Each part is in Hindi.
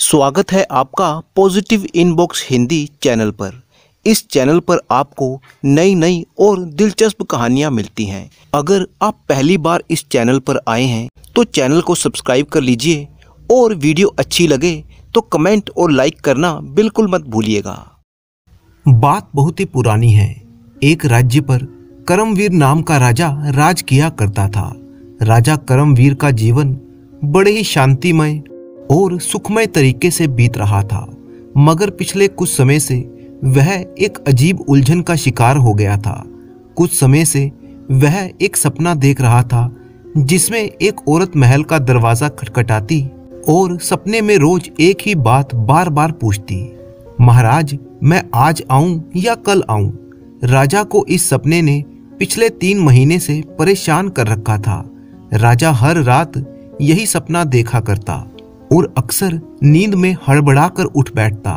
स्वागत है आपका पॉजिटिव इनबॉक्स हिंदी चैनल पर। इस चैनल पर आपको नई नई और दिलचस्प कहानियां मिलती हैं। अगर आप पहली बार इस चैनल पर आए हैं तो चैनल को सब्सक्राइब कर लीजिए और वीडियो अच्छी लगे तो कमेंट और लाइक करना बिल्कुल मत भूलिएगा। बात बहुत ही पुरानी है। एक राज्य पर करमवीर नाम का राजा राज किया करता था। राजा करमवीर का जीवन बड़े ही शांतिमय और सुखमय तरीके से बीत रहा था, मगर पिछले कुछ समय से वह एक अजीब उलझन का शिकार हो गया था। कुछ समय से वह एक सपना देख रहा था जिसमें एक औरत महल का दरवाजा खटखटाती और सपने में रोज एक ही बात बार बार पूछती, महाराज मैं आज आऊं या कल आऊं। राजा को इस सपने ने पिछले 3 महीने से परेशान कर रखा था। राजा हर रात यही सपना देखा करता और अक्सर नींद में हड़बड़ाकर उठ बैठता।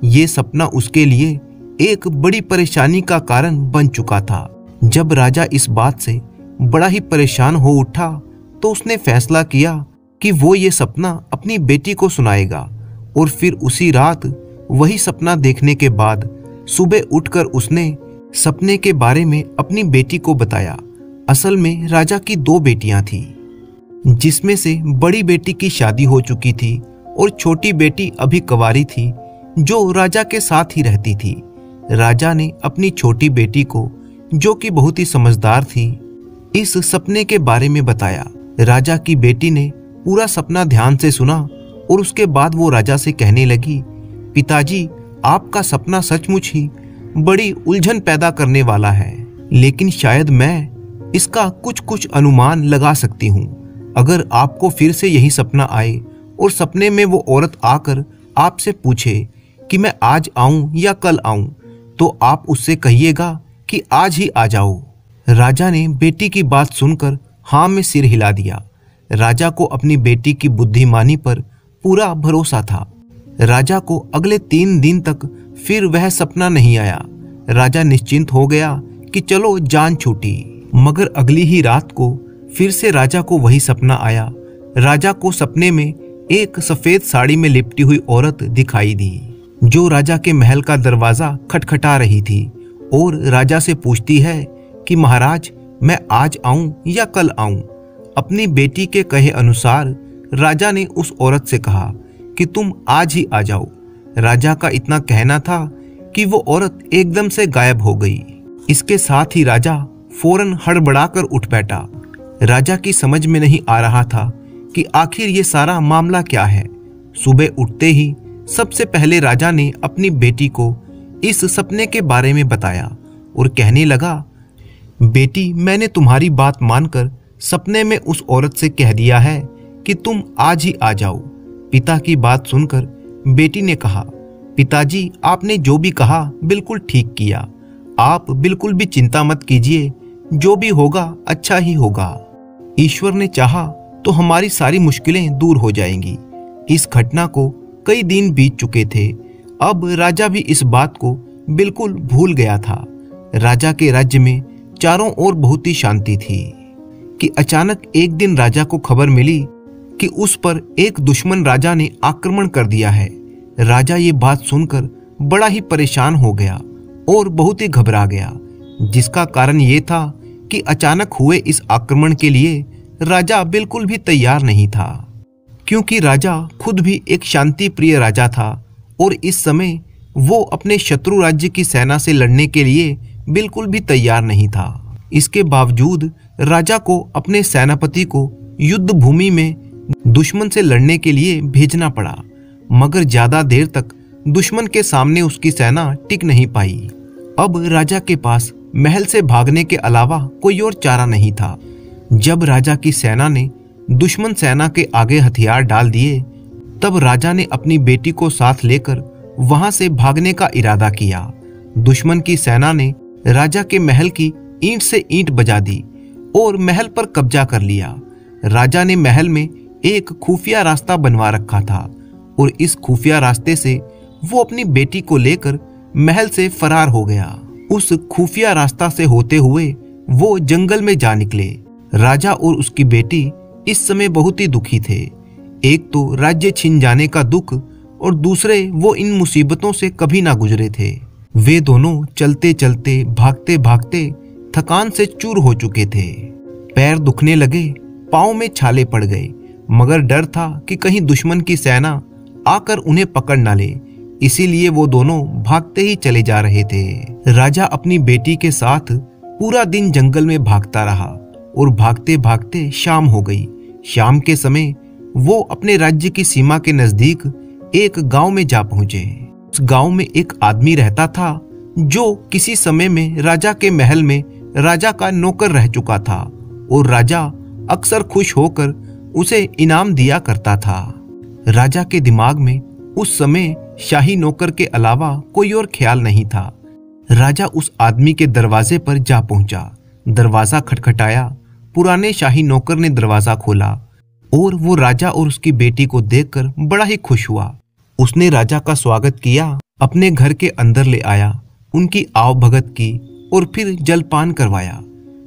ये सपना उसके लिए एक बड़ी परेशानी का कारण बन चुका था। जब राजा इस बात से बड़ा ही परेशान हो उठा तो उसने फैसला किया कि वो ये सपना अपनी बेटी को सुनाएगा। और फिर उसी रात वही सपना देखने के बाद सुबह उठकर उसने सपने के बारे में अपनी बेटी को बताया। असल में राजा की 2 बेटियां थीं, जिसमें से बड़ी बेटी की शादी हो चुकी थी और छोटी बेटी अभी कुंवारी थी जो राजा के साथ ही रहती थी। राजा ने अपनी छोटी बेटी को, जो कि बहुत ही समझदार थी, इस सपने के बारे में बताया। राजा की बेटी ने पूरा सपना ध्यान से सुना और उसके बाद वो राजा से कहने लगी, पिताजी आपका सपना सचमुच ही बड़ी उलझन पैदा करने वाला है, लेकिन शायद मैं इसका कुछ अनुमान लगा सकती हूँ। अगर आपको फिर से यही सपना आए और सपने में वो औरत आकर आपसे पूछे कि मैं आज आऊं या कल आऊं, तो आप उससे कहिएगा कि आज ही आ जाओ। राजा ने बेटी की बात सुनकर हाँ में सिर हिला दिया। राजा को अपनी बेटी की बुद्धिमानी पर पूरा भरोसा था। राजा को अगले 3 दिन तक फिर वह सपना नहीं आया। राजा निश्चिंत हो गया कि चलो जान छूटी। मगर अगली ही रात को फिर से राजा को वही सपना आया। राजा को सपने में एक सफेद साड़ी में लिपटी हुई औरत दिखाई दी, जो राजा के महल का दरवाजा खटखटा रही थी और राजा से पूछती है कि महाराज मैं आज आऊं या कल आऊं। अपनी बेटी के कहे अनुसार राजा ने उस औरत से कहा कि तुम आज ही आ जाओ। राजा का इतना कहना था कि वो औरत एकदम से गायब हो गई। इसके साथ ही राजा फौरन हड़बड़ाकर उठ बैठा। राजा की समझ में नहीं आ रहा था कि आखिर ये सारा मामला क्या है। सुबह उठते ही सबसे पहले राजा ने अपनी बेटी को इस सपने के बारे में बताया और कहने लगा, बेटी मैंने तुम्हारी बात मानकर सपने में उस औरत से कह दिया है कि तुम आज ही आ जाओ। पिता की बात सुनकर बेटी ने कहा, पिताजी आपने जो भी कहा बिल्कुल ठीक किया। आप बिल्कुल भी चिंता मत कीजिए, जो भी होगा अच्छा ही होगा। ईश्वर ने चाहा तो हमारी सारी मुश्किलें दूर हो जाएंगी। इस घटना को कई दिन बीत चुके थे। अब राजा भी इस बात को बिल्कुल भूल गया था। राजा के राज्य में चारों ओर बहुत ही शांति थी कि अचानक एक दिन राजा को खबर मिली कि उस पर एक दुश्मन राजा ने आक्रमण कर दिया है। राजा ये बात सुनकर बड़ा ही परेशान हो गया और बहुत ही घबरा गया, जिसका कारण ये था कि अचानक हुए इस आक्रमण के लिए राजा बिल्कुल भी तैयार नहीं था, क्योंकि राजा खुद भी एक शांति प्रिय राजा था और इस समय वो अपने शत्रु राज्य की सेना से लड़ने के लिए बिल्कुल भी तैयार नहीं था। इसके बावजूद राजा को अपने सेनापति को युद्ध भूमि में दुश्मन से लड़ने के लिए भेजना पड़ा, मगर ज्यादा देर तक दुश्मन के सामने उसकी सेना टिक नहीं पाई। अब राजा के पास महल से भागने के अलावा कोई और चारा नहीं था। जब राजा की सेना ने दुश्मन सेना के आगे हथियार डाल दिए, तब राजा ने अपनी बेटी को साथ लेकर वहां से भागने का इरादा किया। दुश्मन की सेना ने राजा के महल की ईंट से ईंट बजा दी और महल पर कब्जा कर लिया। राजा ने महल में एक खुफिया रास्ता बनवा रखा था और इस खुफिया रास्ते से वो अपनी बेटी को लेकर महल से फरार हो गया। उस खुफिया रास्ता से होते हुए वो जंगल में जा निकले। राजा और उसकी बेटी इस समय बहुत ही दुखी थे। एक तो राज्य छिन जाने का दुख और दूसरे वो इन मुसीबतों से कभी ना गुजरे थे। वे दोनों चलते चलते भागते भागते थकान से चूर हो चुके थे। पैर दुखने लगे, पाँव में छाले पड़ गए, मगर डर था कि कहीं दुश्मन की सेना आकर उन्हें पकड़ ना ले, इसीलिए वो दोनों भागते ही चले जा रहे थे। राजा अपनी बेटी के साथ पूरा दिन जंगल में भागता रहा और भागते भागते शाम हो गई। शाम के समय वो अपने राज्य की सीमा के नजदीक एक गांव में जा पहुंचे। उस गांव में एक आदमी रहता था जो किसी समय में राजा के महल में राजा का नौकर रह चुका था और राजा अक्सर खुश होकर उसे इनाम दिया करता था। राजा के दिमाग में उस समय शाही नौकर के अलावा कोई और ख्याल नहीं था। राजा उस आदमी के दरवाजे पर जा पहुंचा। दरवाजा खटखटाया। पुराने शाही नौकर ने दरवाजा खोला और वो राजा और उसकी बेटी को देखकर बड़ा ही खुश हुआ। उसने राजा का स्वागत किया, अपने घर के अंदर ले आया, उनकी आवभगत की और फिर जलपान करवाया।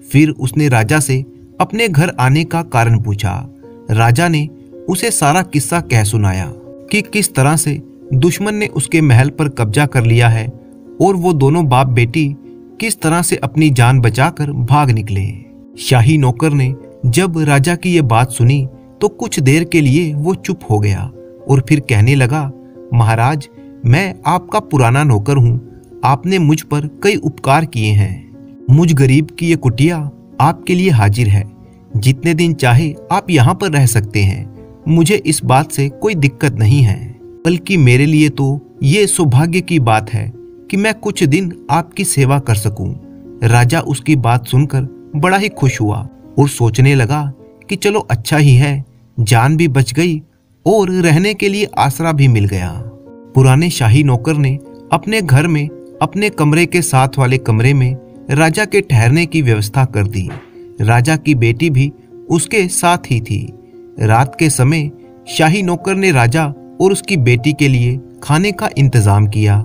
फिर उसने राजा से अपने घर आने का कारण पूछा। राजा ने उसे सारा किस्सा कह सुनाया कि किस तरह से दुश्मन ने उसके महल पर कब्जा कर लिया है और वो दोनों बाप बेटी किस तरह से अपनी जान बचाकर भाग निकले। शाही नौकर ने जब राजा की ये बात सुनी तो कुछ देर के लिए वो चुप हो गया और फिर कहने लगा, महाराज, मैं आपका पुराना नौकर हूँ। आपने मुझ पर कई उपकार किए हैं। मुझ गरीब की ये कुटिया आपके लिए हाजिर है। जितने दिन चाहे आप यहाँ पर रह सकते हैं। मुझे इस बात से कोई दिक्कत नहीं है, बल्कि मेरे लिए तो ये सौभाग्य की बात है कि मैं कुछ दिन आपकी सेवा कर सकूं। राजा उसकी बात सुनकर बड़ा ही खुश हुआ और सोचने लगा कि चलो अच्छा ही है, जान भी बच गई और रहने के लिए आसरा भी मिल गया। पुराने शाही नौकर ने अपने घर में अपने कमरे के साथ वाले कमरे में राजा के ठहरने की व्यवस्था कर दी। राजा की बेटी भी उसके साथ ही थी। रात के समय शाही नौकर ने राजा और उसकी बेटी के लिए खाने का इंतजाम किया।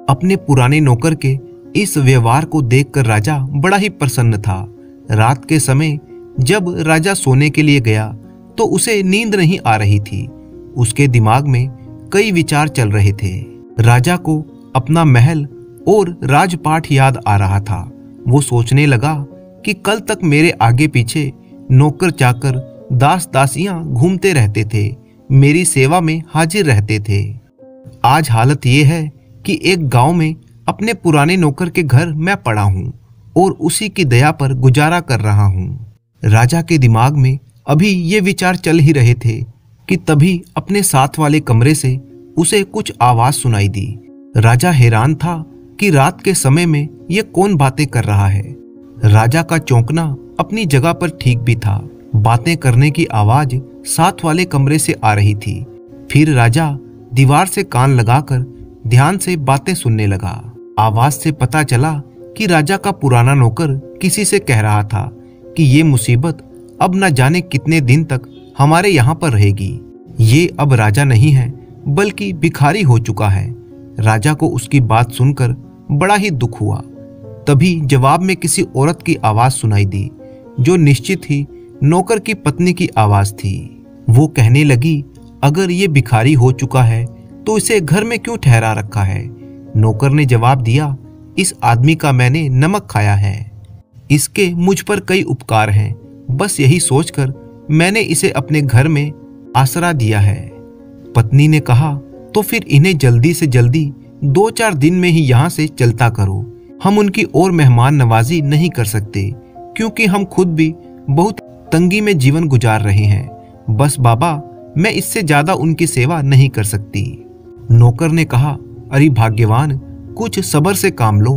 अपने पुराने नौकर के इस व्यवहार को देखकर राजा बड़ा ही प्रसन्न था। रात के समय जब राजा सोने के लिए गया तो उसे नींद नहीं आ रही थी। उसके दिमाग में कई विचार चल रहे थे। राजा को अपना महल और राजपाट याद आ रहा था। वो सोचने लगा कि कल तक मेरे आगे पीछे नौकर चाकर दास दासियां घूमते रहते थे, मेरी सेवा में हाजिर रहते थे। आज हालत ये है कि एक गांव में अपने पुराने नौकर के घर मैं पड़ा हूँ और उसी की दया पर गुजारा कर रहा हूँ। राजा के दिमाग में अभी ये विचार चल ही रहे थे कि तभी अपने साथ वाले कमरे से उसे कुछ आवाज सुनाई दी। राजा हैरान था कि रात के समय में ये कौन बातें कर रहा है। राजा का चौंकना अपनी जगह पर ठीक भी था। बातें करने की आवाज साथ वाले कमरे से आ रही थी। फिर राजा दीवार से कान लगाकर ध्यान से बातें सुनने लगा। आवाज से पता चला कि राजा का पुराना नौकर किसी से कह रहा था कि ये मुसीबत अब न जाने कितने दिन तक हमारे यहाँ पर रहेगी। ये अब राजा नहीं है बल्कि भिखारी हो चुका है। राजा को उसकी बात सुनकर बड़ा ही दुख हुआ। तभी जवाब में किसी औरत की आवाज सुनाई दी जो निश्चित ही नौकर की पत्नी की आवाज थी। वो कहने लगी, अगर ये भिखारी हो चुका है तो इसे घर में क्यों ठहरा रखा है। नौकर ने जवाब दिया, इस आदमी का मैंने नमक खाया है, इसके मुझ पर कई उपकार हैं, बस यही सोचकर मैंने इसे अपने घर में आसरा दिया है। पत्नी ने कहा, तो फिर इन्हें जल्दी से जल्दी 2-4 दिन में ही यहाँ से चलता करो। हम उनकी और मेहमान नवाजी नहीं कर सकते क्योंकि हम खुद भी बहुत तंगी में जीवन गुजार रहे हैं। बस बाबा, मैं इससे ज्यादा उनकी सेवा नहीं कर सकती। नौकर ने कहा, अरे भाग्यवान, कुछ सब्र से काम लो,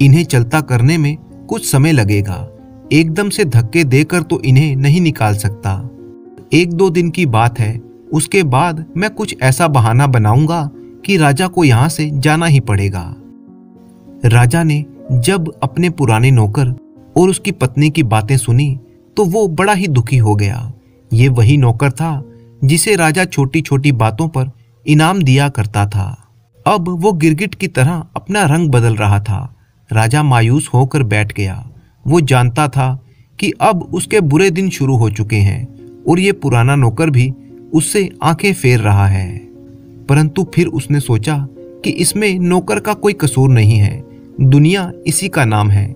इन्हें चलता करने में कुछ समय लगेगा। एकदम से धक्के देकर तो इन्हें नहीं निकाल सकता। 1-2 दिन की बात है, उसके बाद मैं कुछ ऐसा बहाना बनाऊंगा कि राजा को यहाँ से जाना ही पड़ेगा। राजा ने जब अपने पुराने नौकर और उसकी पत्नी की बातें सुनी तो वो बड़ा ही दुखी हो गया। ये वही नौकर था जिसे राजा छोटी छोटी बातों पर इनाम दिया करता था। अब वो गिरगिट की तरह अपना रंग बदल रहा था। राजा मायूस होकर बैठ गया। वो जानता था कि अब उसके बुरे दिन शुरू हो चुके हैं और ये पुराना नौकर भी उससे आंखें फेर रहा है। परंतु फिर उसने सोचा कि इसमें नौकर का कोई कसूर नहीं है, दुनिया इसी का नाम है।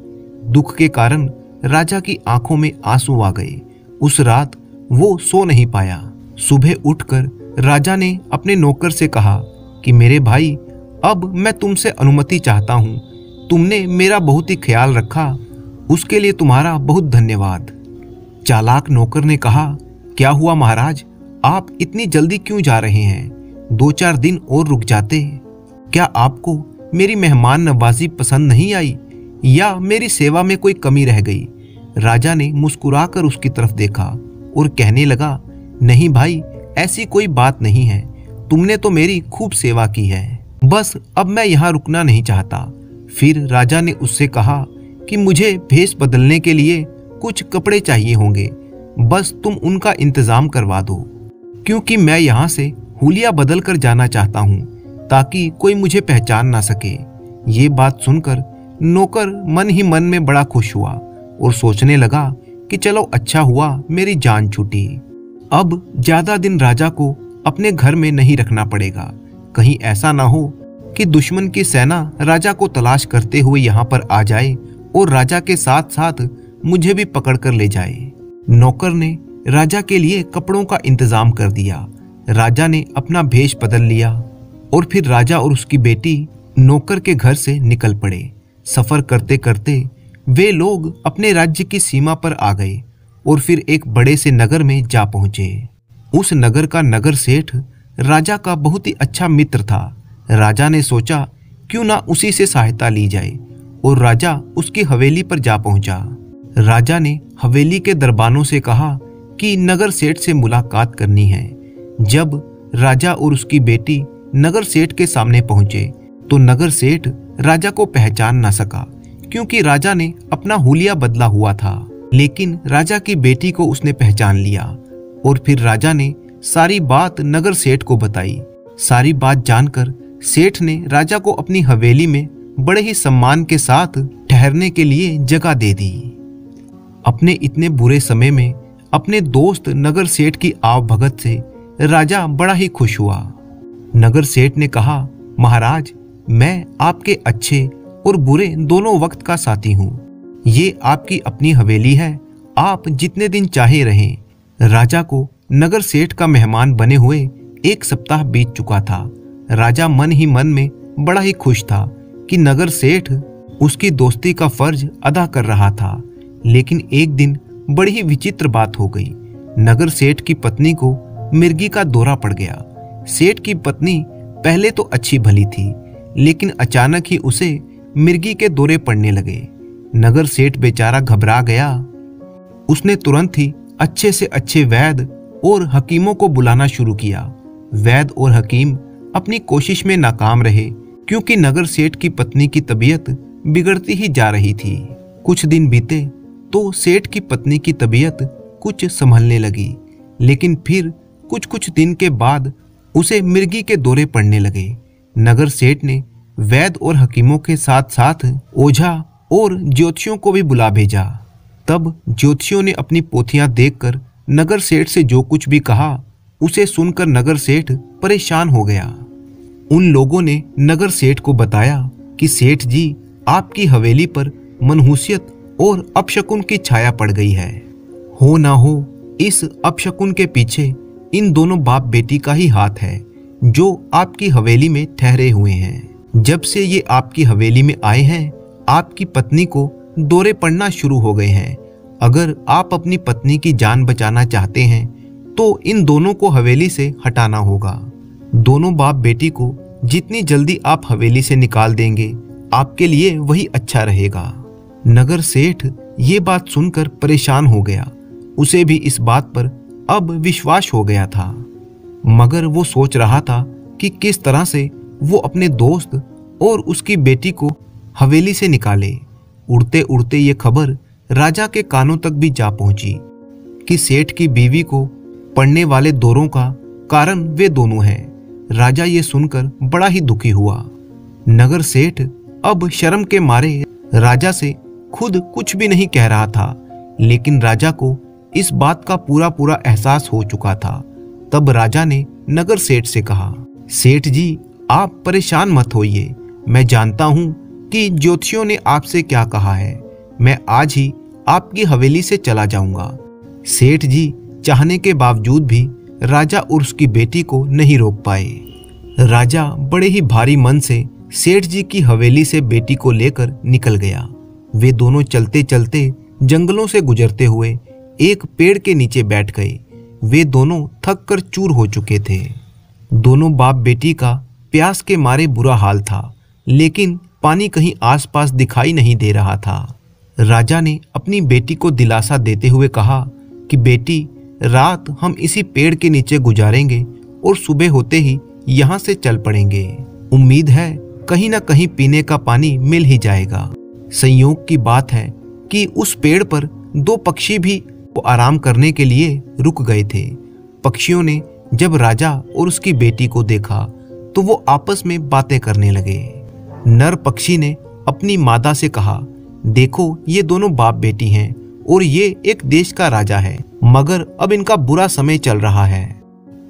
दुख के कारण राजा की आंखों में आंसू आ गए। उस रात वो सो नहीं पाया। सुबह उठकर राजा ने अपने नौकर से कहा कि मेरे भाई, अब मैं तुमसे अनुमति चाहता हूँ। तुमने मेरा बहुत ही ख्याल रखा, उसके लिए तुम्हारा बहुत धन्यवाद। चालाक नौकर ने कहा, क्या हुआ महाराज, आप इतनी जल्दी क्यों जा रहे हैं? 2-4 दिन और रुक जाते। क्या आपको मेरी मेहमान नवाजी पसंद नहीं आई या मेरी सेवा में कोई कमी रह गई? राजा ने मुस्कुराकर उसकी तरफ देखा और कहने लगा, नहीं भाई, ऐसी कोई बात नहीं है। तुमने तो मेरी खूब सेवा की है, बस अब मैं यहाँ रुकना नहीं चाहता। फिर राजा ने उससे कहा कि मुझे भेष बदलने के लिए कुछ कपड़े चाहिए होंगे, बस तुम उनका इंतजाम करवा दो, क्योंकि मैं यहाँ से हुलिया बदल कर जाना चाहता हूँ ताकि कोई मुझे पहचान ना सके। ये बात सुनकर नौकर मन ही मन में बड़ा खुश हुआ और सोचने लगा कि चलो अच्छा हुआ मेरी जान छूटी। अब ज्यादा दिन राजा को अपने घर में नहीं रखना पड़ेगा, कहीं ऐसा ना हो कि दुश्मन की सेना राजा को तलाश करते हुए यहाँ पर आ जाए और राजा के साथ साथ मुझे भी पकड़ कर ले जाए। नौकर ने राजा के लिए कपड़ों का इंतजाम कर दिया। राजा ने अपना भेष बदल लिया और फिर राजा और उसकी बेटी नौकर के घर से निकल पड़े। सफर करते करते वे लोग अपने राज्य की सीमा पर आ गए और फिर एक बड़े से नगर में जा पहुंचे। उस नगर का नगर सेठ राजा का बहुत ही अच्छा मित्र था। राजा ने सोचा क्यों ना उसी से सहायता ली जाए और राजा उसकी हवेली पर जा पहुंचा। राजा ने हवेली के दरबानों से कहा कि नगर सेठ से मुलाकात करनी है। जब राजा और उसकी बेटी नगर सेठ के सामने पहुंचे तो नगर सेठ राजा को पहचान ना सका, क्योंकि राजा ने अपना हुलिया बदला हुआ था। लेकिन राजा की बेटी को उसने पहचान लिया और फिर राजा ने सारी बात नगर सेठ को बताई। सारी बात जानकर सेठ ने राजा को अपनी हवेली में बड़े ही सम्मान के साथ ठहरने के लिए जगह दे दी। अपने इतने बुरे समय में अपने दोस्त नगर सेठ की आवभगत से राजा बड़ा ही खुश हुआ। नगर सेठ ने कहा, महाराज, मैं आपके अच्छे और बुरे दोनों वक्त का साथी हूँ। ये आपकी अपनी हवेली है, आप जितने दिन चाहे रहें। राजा को नगर सेठ का मेहमान बने हुए 1 सप्ताह बीत चुका था। राजा मन ही मन में बड़ा ही खुश था कि नगर सेठ उसकी दोस्ती का फर्ज अदा कर रहा था। लेकिन एक दिन बड़ी ही विचित्र बात हो गई। नगर सेठ की पत्नी को मिर्गी का दौरा पड़ गया। सेठ की पत्नी पहले तो अच्छी भली थी, लेकिन अचानक ही उसे मिर्गी के दौरे पड़ने लगे। नगर सेठ बेचारा घबरा गया। उसने तुरंत ही अच्छे से अच्छे वैद्य और हकीमों को बुलाना शुरू किया। वैद्य और हकीम अपनी कोशिश में नाकाम रहे, क्योंकि नगर सेठ की पत्नी की तबीयत बिगड़ती ही जा रही थी। कुछ दिन बीते तो सेठ की पत्नी की तबीयत कुछ संभलने लगी, लेकिन फिर कुछ दिन के बाद उसे मिर्गी के दौरे पड़ने लगे। नगर सेठ ने वैद्य और हकीमों के साथ साथ ओझा और ज्योतिषियों को भी बुला भेजा। तब ज्योतिषियों ने अपनी पोथियां देखकर नगर सेठ से जो कुछ भी कहा, उसे सुनकर नगर सेठ परेशान हो गया। उन लोगों ने नगर सेठ को बताया कि सेठ जी, आपकी हवेली पर मनहूसियत और अपशकुन की छाया पड़ गई है। हो ना हो इस अपशकुन के पीछे इन दोनों बाप बेटी का ही हाथ है, जो आपकी हवेली में ठहरे हुए हैं। जब से ये आपकी हवेली में आए हैं, आपकी पत्नी को दौरे पड़ना शुरू हो गए हैं। अगर आप अपनी पत्नी की जान बचाना चाहते हैं तो इन दोनों को हवेली से हटाना होगा। दोनों बाप बेटी को जितनी जल्दी आप हवेली से निकाल देंगे, आपके लिए वही अच्छा रहेगा। नगर सेठ ये बात सुनकर परेशान हो गया। उसे भी इस बात पर अब विश्वास हो गया था, मगर वो सोच रहा था कि किस तरह से वो अपने दोस्त और उसकी बेटी को हवेली से निकाले। उड़ते उड़ते ये खबर राजा के कानों तक भी जा पहुंची कि सेठ की बीवी को पड़ने वाले दौरों का कारण वे दोनों हैं। राजा ये सुनकर बड़ा ही दुखी हुआ। नगर सेठ अब शर्म के मारे राजा से खुद कुछ भी नहीं कह रहा था, लेकिन राजा को इस बात का पूरा एहसास हो चुका था। तब राजा ने नगर सेठ से कहा, सेठ जी, आप परेशान मत होइए। मैं जानता हूँ कि ज्योतिषियों ने आपसे क्या कहा है। मैं आज ही आपकी हवेली से चला जाऊंगा। सेठ जी चाहने के बावजूद भी राजा और उसकी बेटी को नहीं रोक पाए। राजा बड़े ही भारी मन से सेठ जी की हवेली से बेटी को लेकर निकल गया। वे दोनों चलते चलते जंगलों से गुजरते हुए एक पेड़ के नीचे बैठ गए। वे दोनों थक कर चूर हो चुके थे। दोनों बाप बेटी का प्यास के मारे बुरा हाल था, लेकिन पानी कहीं आसपास दिखाई नहीं दे रहा था। राजा ने अपनी बेटी को दिलासा देते हुए कहा कि बेटी, रात हम इसी पेड़ के नीचे गुजारेंगे और सुबह होते ही यहाँ से चल पड़ेंगे। उम्मीद है कहीं ना कहीं पीने का पानी मिल ही जाएगा। संयोग की बात है कि उस पेड़ पर दो पक्षी भी आराम करने के लिए रुक गए थे। पक्षियों ने जब राजा और उसकी बेटी को देखा तो वो आपस में बातें करने लगे। नर पक्षी ने अपनी मादा से कहा, देखो ये दोनों बाप बेटी हैं और ये एक देश का राजा है, मगर अब इनका बुरा समय चल रहा है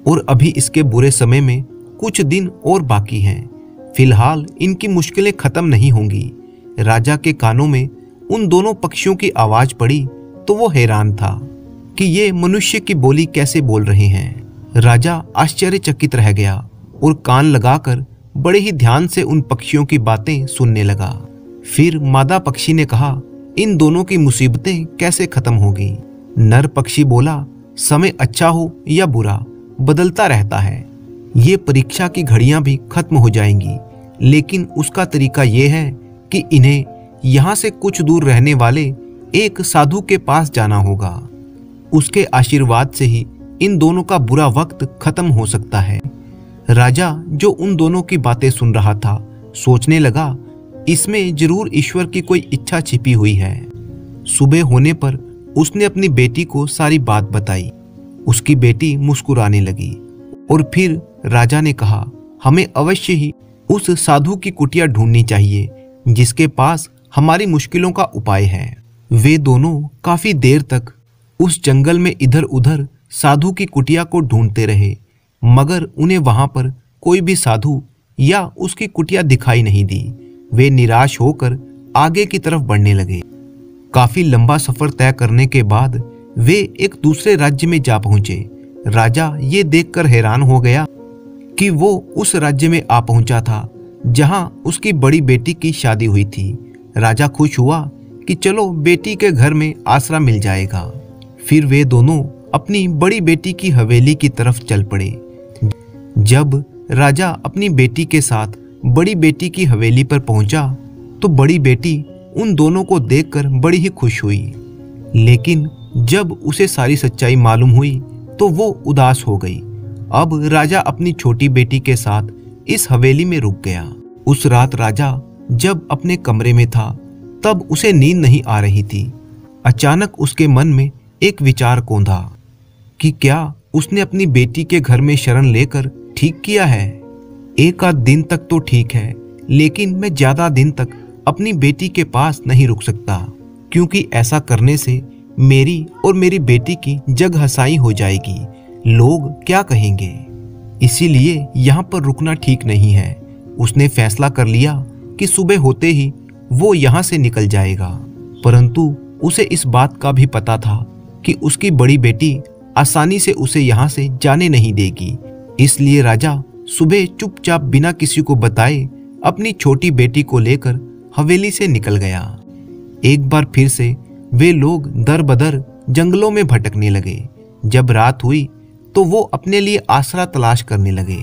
और अभी इसके बुरे समय में कुछ दिन और बाकी हैं। फिलहाल इनकी मुश्किलें खत्म नहीं होंगी। राजा के कानों में उन दोनों पक्षियों की आवाज पड़ी तो वो हैरान था कि ये मनुष्य की बोली कैसे बोल रहे हैं। राजा आश्चर्यचकित रह गया और कान लगाकर बड़े ही ध्यान से उन पक्षियों की बातें सुनने लगा। फिर मादा पक्षी ने कहा, इन दोनों की मुसीबतें कैसे खत्म होगी। नर पक्षी बोला, समय अच्छा हो या बुरा बदलता रहता है। ये परीक्षा की घड़ियां भी खत्म हो जाएंगी, लेकिन उसका तरीका यह है कि इन्हें यहाँ से कुछ दूर रहने वाले एक साधु के पास जाना होगा। उसके आशीर्वाद से ही इन दोनों का बुरा वक्त खत्म हो सकता है। राजा जो उन दोनों की बातें सुन रहा था, सोचने लगा इसमें जरूर ईश्वर की कोई इच्छा छिपी हुई है। सुबह होने पर उसने अपनी बेटी को सारी बात बताई। उसकी बेटी मुस्कुराने लगी और फिर राजा ने कहा, हमें अवश्य ही उस साधु की कुटिया ढूंढनी चाहिए जिसके पास हमारी मुश्किलों का उपाय है। वे दोनों काफी देर तक उस जंगल में इधर उधर साधु की कुटिया को ढूंढते रहे, मगर उन्हें वहां पर कोई भी साधु या उसकी कुटिया दिखाई नहीं दी। वे निराश होकर आगे की तरफ बढ़ने लगे। काफी लंबा सफर तय करने के बाद वे एक दूसरे राज्य में जा पहुंचे। राजा ये देखकर हैरान हो गया कि वो उस राज्य में आ पहुंचा था जहां उसकी बड़ी बेटी की शादी हुई थी। राजा खुश हुआ कि चलो बेटी के घर में आसरा मिल जाएगा। फिर वे दोनों अपनी बड़ी बेटी की हवेली की तरफ चल पड़े। जब राजा अपनी बेटी के साथ बड़ी बेटी की हवेली पर पहुंचा तो बड़ी बेटी उन दोनों को देखकर बड़ी ही खुश हुई, लेकिन जब उसे सारी सच्चाई मालूम हुई तो वो उदास हो गई। अब राजा अपनी छोटी बेटी के साथ इस हवेली में रुक गया। उस रात राजा जब अपने कमरे में था तब उसे नींद नहीं आ रही थी। अचानक उसके मन में एक विचार कौंधा कि क्या उसने अपनी बेटी के घर में शरण लेकर ठीक किया है। एक आध दिन तक तो ठीक है, लेकिन मैं ज्यादा दिन तक अपनी बेटी के पास नहीं रुक सकता, क्योंकि ऐसा करने से मेरी और मेरी बेटी की जग हंसाई हो जाएगी। लोग क्या कहेंगे, इसीलिए यहाँ पर रुकना ठीक नहीं है। उसने फैसला कर लिया कि सुबह होते ही वो यहाँ से निकल जाएगा, परंतु उसे इस बात का भी पता था कि उसकी बड़ी बेटी आसानी से उसे यहाँ से जाने नहीं देगी। इसलिए राजा सुबह चुपचाप बिना किसी को बताए अपनी छोटी बेटी को लेकर हवेली से निकल गया। एक बार फिर से वे लोग दर बदर जंगलों में भटकने लगे। जब रात हुई तो वो अपने लिए आसरा तलाश करने लगे,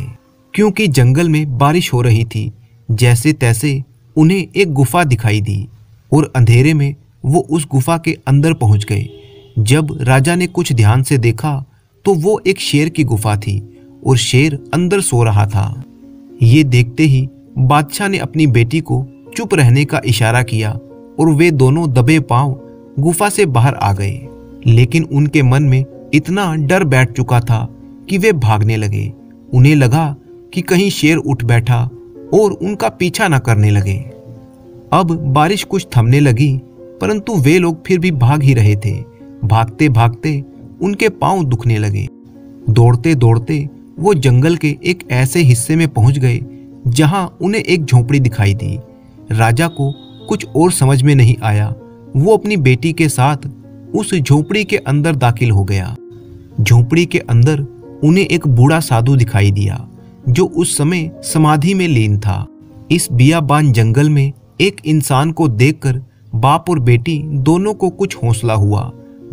क्योंकि जंगल में बारिश हो रही थी। जैसे तैसे उन्हें एक गुफा दिखाई दी और अंधेरे में वो उस गुफा के अंदर पहुंच गए। जब राजा ने कुछ ध्यान से देखा तो वो एक शेर की गुफा थी और शेर अंदर सो रहा था। ये देखते ही बादशाह ने अपनी बेटी को चुप रहने का इशारा किया और वे दोनों दबे पांव गुफा से बाहर आ गए। लेकिन उनके मन में इतना डर बैठ चुका था कि वे भागने लगे। उन्हें लगा कि कहीं शेर उठ बैठा और उनका पीछा न करने लगे। अब बारिश कुछ थमने लगी, परंतु वे लोग फिर भी भाग ही रहे थे। भागते भागते उनके पांव दुखने लगे। दौड़ते दौड़ते वो जंगल के एक ऐसे हिस्से में पहुंच गए जहां उन्हें एक झोपड़ी दिखाई दी। राजा को कुछ और समझ में नहीं आया। वो अपनी बेटी के साथ उस झोपड़ी के अंदर दाखिल हो गया। झोपड़ी के अंदर उन्हें एक बूढ़ा साधु दिखाई दिया जो उस समय समाधि में लीन था। इस बियाबान जंगल में एक इंसान को देखकर बाप और बेटी दोनों को कुछ हौसला हुआ।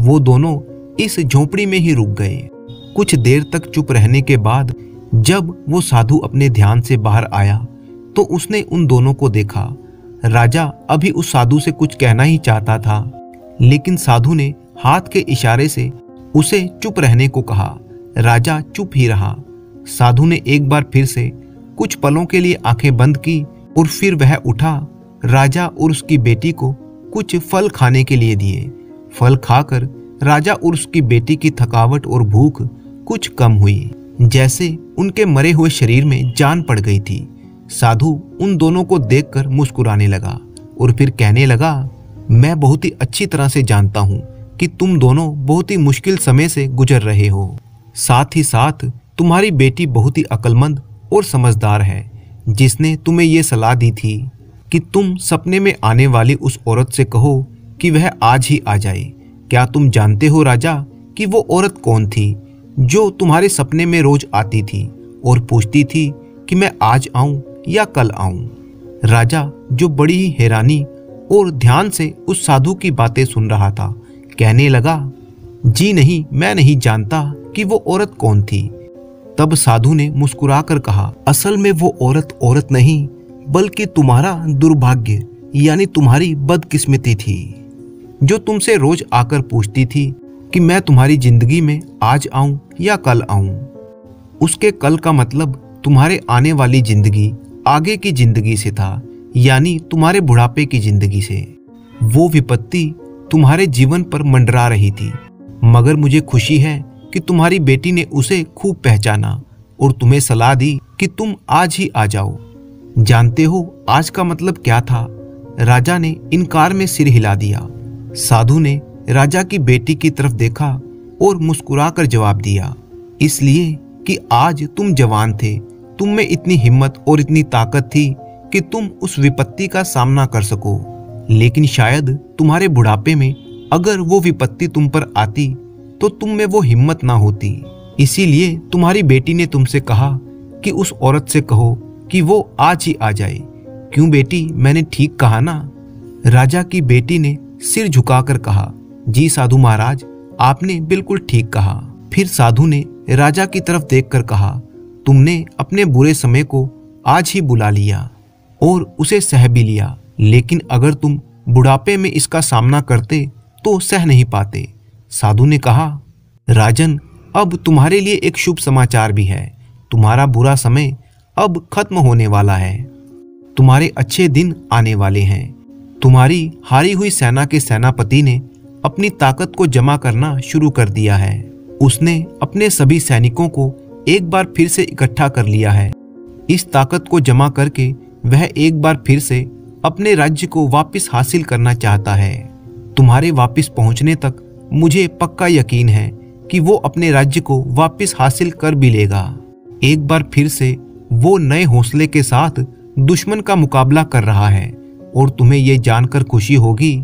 वो दोनों इस झोपड़ी में ही रुक गए। कुछ देर तक चुप रहने के बाद जब वो साधु अपने ध्यान से बाहर आया तो उसने उन दोनों को देखा। राजा अभी उस साधु से कुछ कहना ही चाहता था, लेकिन साधु ने हाथ के इशारे से उसे चुप रहने को कहा। राजा चुप ही रहा। साधु ने एक बार फिर से कुछ पलों के लिए आंखें बंद की और फिर वह उठा। राजा और उसकी बेटी को कुछ फल खाने के लिए दिए। फल खाकर राजा और उसकी बेटी की थकावट और भूख कुछ कम हुई, जैसे उनके मरे हुए शरीर में जान पड़ गई थी। साधु उन दोनों को देखकर मुस्कुराने लगा और फिर कहने लगा, मैं बहुत ही अच्छी तरह से जानता हूँ कि तुम दोनों बहुत ही मुश्किल समय से गुजर रहे हो। साथ ही साथ तुम्हारी बेटी बहुत ही अक्लमंद और समझदार है, जिसने तुम्हें ये सलाह दी थी कि तुम सपने में आने वाली उस औरत से कहो कि वह आज ही आ जाए। क्या तुम जानते हो राजा कि वो औरत कौन थी जो तुम्हारे सपने में रोज आती थी और पूछती थी कि मैं आज आऊं या कल आऊं? राजा, जो बड़ी ही हैरानी और ध्यान से उस साधु की बातें सुन रहा था, कहने लगा, जी नहीं, मैं नहीं जानता कि वो औरत कौन थी। तब साधु ने मुस्कुराकर कहा, असल में वो औरत नहीं बल्कि तुम्हारा दुर्भाग्य यानी तुम्हारी बदकिस्मती थी, जो तुमसे रोज आकर पूछती थी कि मैं तुम्हारी जिंदगी में आज आऊं या कल आऊं। उसके कल का मतलब तुम्हारे आने वाली जिंदगी आगे की जिंदगी से था, यानी तुम्हारे बुढ़ापे की जिंदगी से। वो विपत्ति तुम्हारे जीवन पर मंडरा रही थी, मगर मुझे खुशी है कि तुम्हारी बेटी ने उसे खूब पहचाना और तुम्हें सलाह दी कि तुम आज ही आ जाओ। जानते हो आज का मतलब क्या था? राजा ने इनकार में सिर हिला दिया। साधु ने राजा की बेटी की तरफ देखा और मुस्कुराकर जवाब दिया, इसलिए कि आज तुम जवान थे, तुम में इतनी हिम्मत और इतनी ताकत थी कि तुम उस विपत्ति का सामना कर सको। लेकिन शायद तुम्हारे बुढ़ापे में अगर वो विपत्ति तुम पर आती तो तुम में वो हिम्मत ना होती। इसीलिए तुम्हारी बेटी ने तुमसे कहा कि उस औरत से कहो कि वो आज ही आ जाए। क्यों बेटी, मैंने ठीक कहा ना? राजा की बेटी ने सिर झुकाकर कहा, जी साधु महाराज, आपने बिल्कुल ठीक कहा। फिर साधु ने राजा की तरफ देखकर कहा, तुमने अपने बुरे समय को आज ही बुला लिया और उसे सह भी लिया, लेकिन अगर तुम बुढ़ापे में इसका सामना करते तो सह नहीं पाते। साधु ने कहा, राजन, अब तुम्हारे लिए एक शुभ समाचार भी है। तुम्हारा बुरा समय अब खत्म होने वाला है। तुम्हारे अच्छे दिन आने वाले हैं। तुम्हारी हारी हुई सेना के सेनापति ने अपनी ताकत को जमा करना शुरू कर दिया है। उसने अपने सभी सैनिकों को एक बार फिर से इकट्ठा कर लिया है। इस ताकत को जमा करके वह एक बार फिर से अपने राज्य को वापस हासिल करना चाहता है। तुम्हारे वापस पहुंचने तक मुझे पक्का यकीन है कि वो अपने राज्य को वापस हासिल कर भी लेगा। एक बार फिर से वो नए हौसले के साथ दुश्मन का मुकाबला कर रहा है और तुम्हें ये जानकर खुशी होगी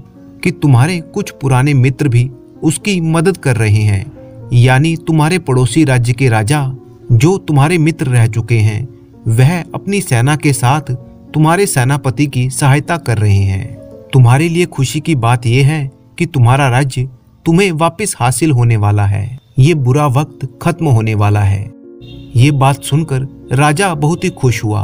कि तुम्हारे कुछ पुराने मित्र भी उसकी मदद कर रहे हैं, यानी तुम्हारे पड़ोसी राज्य के राजा जो तुम्हारे मित्र रह चुके हैं, वह अपनी सेना के साथ तुम्हारे सेनापति की सहायता कर रहे हैं। तुम्हारे लिए खुशी की बात यह है कि तुम्हारा राज्य तुम्हें वापस हासिल होने वाला है। ये बुरा वक्त खत्म होने वाला है। ये बात सुनकर राजा बहुत ही खुश हुआ।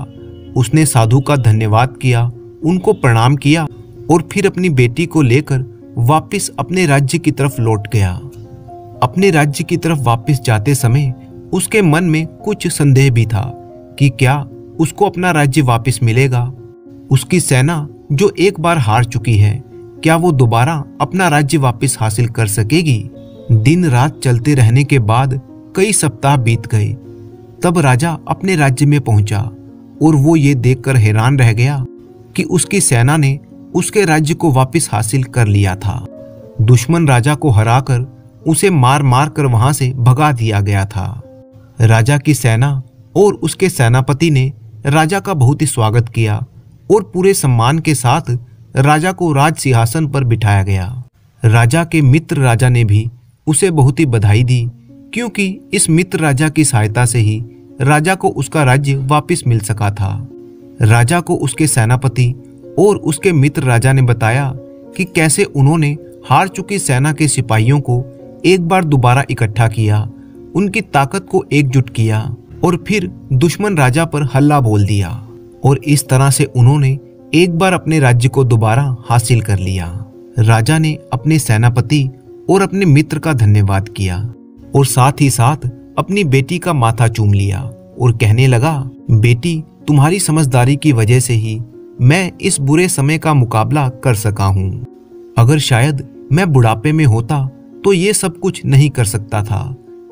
उसने साधु का धन्यवाद किया, उनको प्रणाम किया और फिर अपनी बेटी को लेकर वापस अपने राज्य की तरफ लौट गया। अपने राज्य की तरफ वापस जाते समय उसके मन में कुछ संदेह भी था कि क्या उसको अपना राज्य वापस मिलेगा। उसकी सेना जो एक बार हार चुकी है, क्या वो दोबारा अपना राज्य वापस हासिल कर सकेगी? दिन रात चलते रहने के बाद कई सप्ताह बीत गए। तब राजा अपने राज्य में पहुंचा और वो ये देखकर हैरान रह गया कि उसकी सेना ने उसके राज्य को वापस हासिल कर लिया था। दुश्मन राजा को हराकर उसे मार मार कर वहां से भगा दिया गया था। राजा की सेना और उसके सेनापति ने राजा का बहुत ही स्वागत किया और पूरे सम्मान के साथ राजा को राज सिंहासन पर बिठाया गया। राजा के मित्र राजा ने भी उसे बहुत ही बधाई दी, क्योंकि इस मित्र राजा की सहायता से ही राजा को उसका राज्य वापस मिल सका था। राजा को उसके सेनापति और उसके मित्र राजा ने बताया कि कैसे उन्होंने हार चुकी सेना के सिपाहियों को एक बार दोबारा इकट्ठा किया, उनकी ताकत को एकजुट किया और फिर दुश्मन राजा पर हल्ला बोल दिया, और इस तरह से उन्होंने एक बार अपने राज्य को दोबारा हासिल कर लिया। राजा ने अपने सेनापति और अपने मित्र का धन्यवाद किया और साथ ही साथ अपनी बेटी का माथा चूम लिया और कहने लगा, बेटी, तुम्हारी समझदारी की वजह से ही मैं इस बुरे समय का मुकाबला कर सका हूँ। अगर शायद मैं बुढ़ापे में होता तो ये सब कुछ नहीं कर सकता था।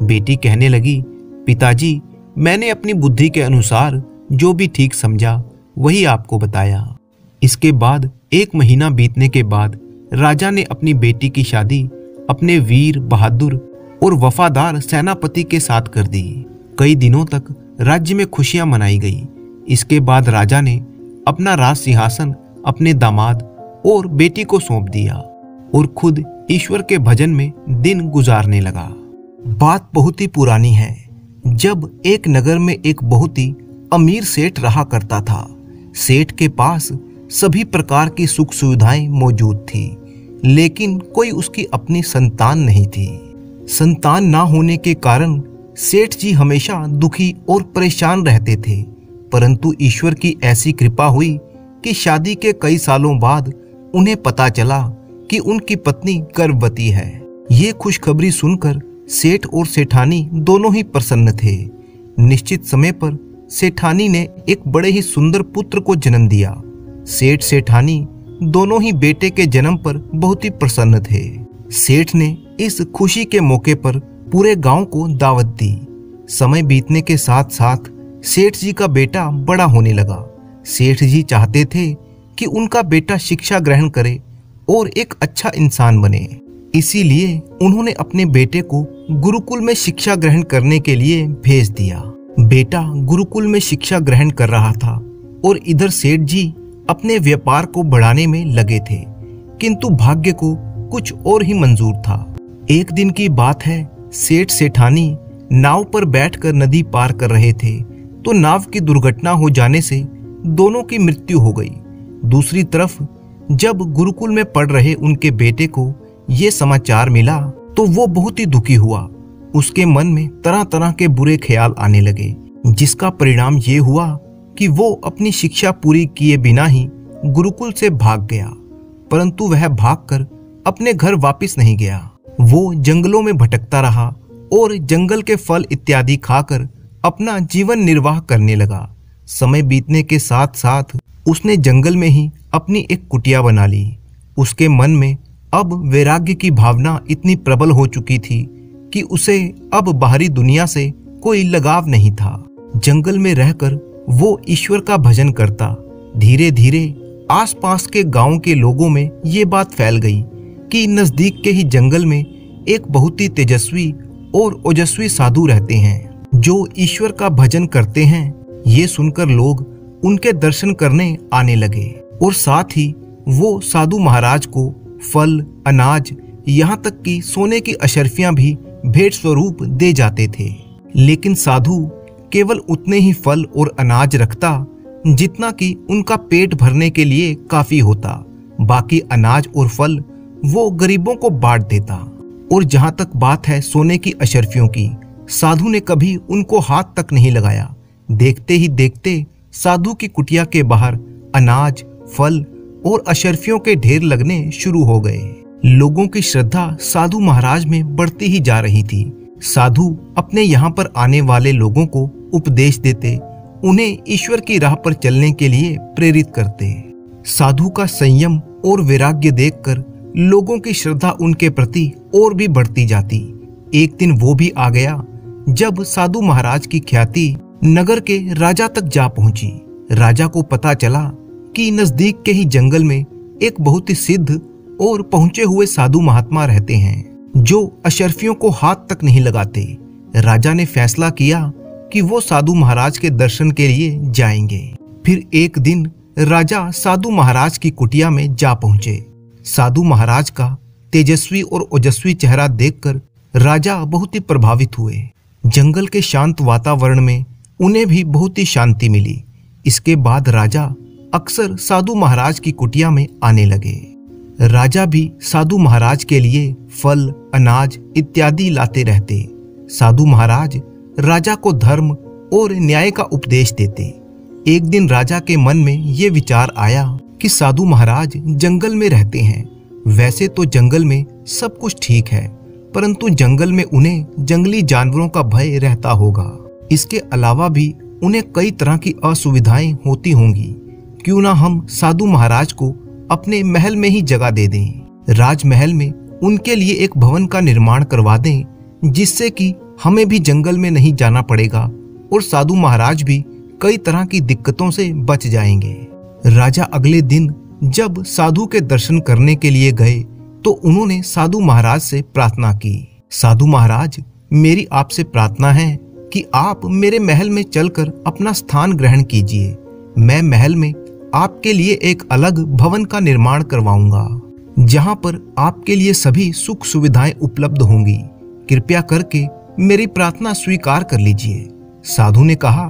बेटी कहने लगी, पिताजी, मैंने अपनी बुद्धि के अनुसार जो भी ठीक समझा वही आपको बताया। इसके बाद 1 महीना बीतने के बाद राजा ने अपनी बेटी की शादी अपने वीर, बहादुर और वफादार सेनापति के साथ कर दी। कई दिनों तक राज्य में खुशियां मनाई गई। इसके बाद राजा ने अपना राज सिंहासन अपने दामाद और बेटी को सौंप दिया और खुद ईश्वर के भजन में दिन गुजारने लगा। बात बहुत ही पुरानी है, जब एक नगर में एक बहुत ही अमीर सेठ रहा करता था। सेठ के पास सभी प्रकार की सुख सुविधाएं मौजूद थी, लेकिन कोई उसकी अपनी संतान नहीं थी। संतान ना होने के कारण सेठ जी हमेशा दुखी और परेशान रहते थे, परंतु ईश्वर की ऐसी कृपा हुई कि शादी के कई सालों बाद उन्हें पता चला कि उनकी पत्नी गर्भवती है। ये खुशखबरी सुनकर सेठ और सेठानी दोनों ही प्रसन्न थे। निश्चित समय पर सेठानी ने एक बड़े ही सुंदर पुत्र को जन्म दिया। सेठ सेठानी दोनों ही बेटे के जन्म पर बहुत ही प्रसन्न थे। सेठ ने इस खुशी के मौके पर पूरे गांव को दावत दी। समय बीतने के साथ साथ सेठ जी का बेटा बड़ा होने लगा। सेठ जी चाहते थे कि उनका बेटा शिक्षा ग्रहण करे और एक अच्छा इंसान बने। इसीलिए उन्होंने अपने बेटे को गुरुकुल में शिक्षा ग्रहण करने के लिए भेज दिया। बेटा गुरुकुल में शिक्षा ग्रहण कर रहा था और इधर सेठ जी अपने व्यापार को बढ़ाने में लगे थे, किंतु भाग्य को कुछ और ही मंजूर था। एक दिन की बात है, सेठ सेठानी नाव पर बैठकर नदी पार कर रहे थे तो नाव की दुर्घटना हो जाने से दोनों की मृत्यु हो गई। दूसरी तरफ जब गुरुकुल में पढ़ रहे उनके बेटे को ये समाचार मिला तो वो बहुत ही दुखी हुआ। उसके मन में तरह तरह के बुरे ख्याल आने लगे, जिसका परिणाम ये हुआ कि वो अपनी शिक्षा पूरी किए बिना ही गुरुकुल से भाग गया। परंतु वह भागकर अपने घर वापस नहीं गया। वो जंगलों में भटकता रहा और जंगल के फल इत्यादि खाकर अपना जीवन निर्वाह करने लगा। समय बीतने के साथ साथ उसने जंगल में ही अपनी एक कुटिया बना ली। उसके मन में अब वैराग्य की भावना इतनी प्रबल हो चुकी थी कि उसे अब बाहरी दुनिया से कोई लगाव नहीं था। जंगल में रहकर वो ईश्वर का भजन करता। धीरे धीरे आसपास के गांव के लोगों में ये बात फैल गई कि नजदीक के ही जंगल में एक बहुत ही तेजस्वी और ओजस्वी साधु रहते हैं जो ईश्वर का भजन करते हैं। ये सुनकर लोग उनके दर्शन करने आने लगे और साथ ही वो साधु महाराज को फल, अनाज, यहाँ तक कि सोने की अशर्फियां भी भेंट स्वरूप दे जाते थे। लेकिन साधु केवल उतने ही फल और अनाज रखता जितना कि उनका पेट भरने के लिए काफी होता। बाकी अनाज और फल वो गरीबों को बांट देता। और जहां तक बात है सोने की अशर्फियों की, साधु ने कभी उनको हाथ तक नहीं लगाया। देखते ही देखते साधु की कुटिया के बाहर अनाज, फल और अशर्फियों के ढेर लगने शुरू हो गए। लोगों की श्रद्धा साधु महाराज में बढ़ती ही जा रही थी। साधु अपने यहाँ पर आने वाले लोगों को उपदेश देते, उन्हें ईश्वर की राह पर चलने के लिए प्रेरित करते। साधु का संयम और वैराग्य देखकर लोगों की श्रद्धा उनके प्रति और भी बढ़ती जाती। एक दिन वो भी आ गया जब साधु महाराज की ख्याति नगर के राजा तक जा पहुंची। राजा को पता चला कि नजदीक के ही जंगल में एक बहुत ही सिद्ध और पहुंचे हुए साधु महात्मा रहते हैं जो अशर्फियों को हाथ तक नहीं लगाते। राजा ने फैसला किया कि वो साधु महाराज के दर्शन के लिए जाएंगे। फिर एक दिन राजा साधु महाराज की कुटिया में जा पहुंचे। साधु महाराज का तेजस्वी और ओजस्वी चेहरा देखकर राजा बहुत ही प्रभावित हुए। जंगल के शांत वातावरण में उन्हें भी बहुत ही शांति मिली। इसके बाद राजा अक्सर साधु महाराज की कुटिया में आने लगे। राजा भी साधु महाराज के लिए फल, अनाज इत्यादि लाते रहते। साधु महाराज राजा को धर्म और न्याय का उपदेश देते। एक दिन राजा के मन में ये विचार आया कि साधु महाराज जंगल में रहते हैं। वैसे तो जंगल में सब कुछ ठीक है, परंतु जंगल में उन्हें जंगली जानवरों का भय रहता होगा। इसके अलावा भी उन्हें कई तरह की असुविधाएं होती होंगी। क्यों ना हम साधु महाराज को अपने महल में ही जगह दे दें। राजमहल में उनके लिए एक भवन का निर्माण करवा दें, जिससे कि हमें भी जंगल में नहीं जाना पड़ेगा और साधु महाराज भी कई तरह की दिक्कतों से बच जाएंगे। राजा अगले दिन जब साधु के दर्शन करने के लिए गए तो उन्होंने साधु महाराज से प्रार्थना की। साधु महाराज, मेरी आपसे प्रार्थना है कि आप मेरे महल में चलकर अपना स्थान ग्रहण कीजिए। मैं महल में आपके लिए एक अलग भवन का निर्माण करवाऊंगा, जहां पर आपके लिए सभी सुख सुविधाएं उपलब्ध होंगी। कृपया करके मेरी प्रार्थना स्वीकार कर लीजिए। साधु ने कहा,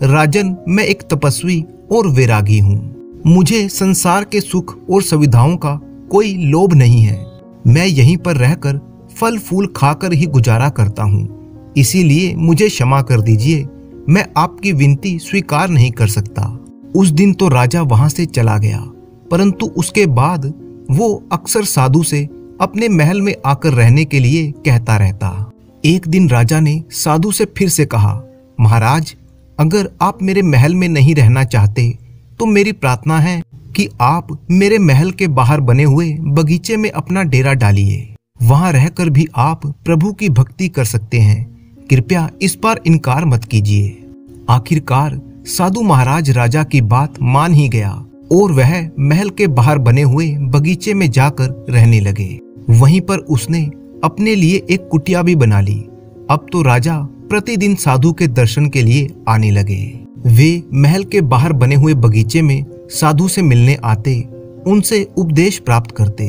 राजन, मैं एक तपस्वी और वैरागी हूँ। मुझे संसार के सुख और सुविधाओं का कोई लोभ नहीं है। मैं यहीं पर रहकर फल फूल खाकर ही गुजारा करता हूँ। इसीलिए मुझे क्षमा कर दीजिए, मैं आपकी विनती स्वीकार नहीं कर सकता। उस दिन तो राजा वहां से चला गया, परंतु उसके बाद वो अक्सर साधु से अपने महल में आकर रहने के लिए कहता रहता। एक दिन राजा ने साधु से फिर से कहा, महाराज, अगर आप मेरे महल में नहीं रहना चाहते तो मेरी प्रार्थना है कि आप मेरे महल के बाहर बने हुए बगीचे में अपना डेरा डालिए। वहां रहकर भी आप प्रभु की भक्ति कर सकते हैं। कृपया इस बार इनकार मत कीजिए। आखिरकार साधु महाराज राजा की बात मान ही गया और वह महल के बाहर बने हुए बगीचे में जाकर रहने लगे। वहीं पर उसने अपने लिए एक कुटिया भी बना ली। अब तो राजा प्रतिदिन साधु के दर्शन के लिए आने लगे। वे महल के बाहर बने हुए बगीचे में साधु से मिलने आते, उनसे उपदेश प्राप्त करते।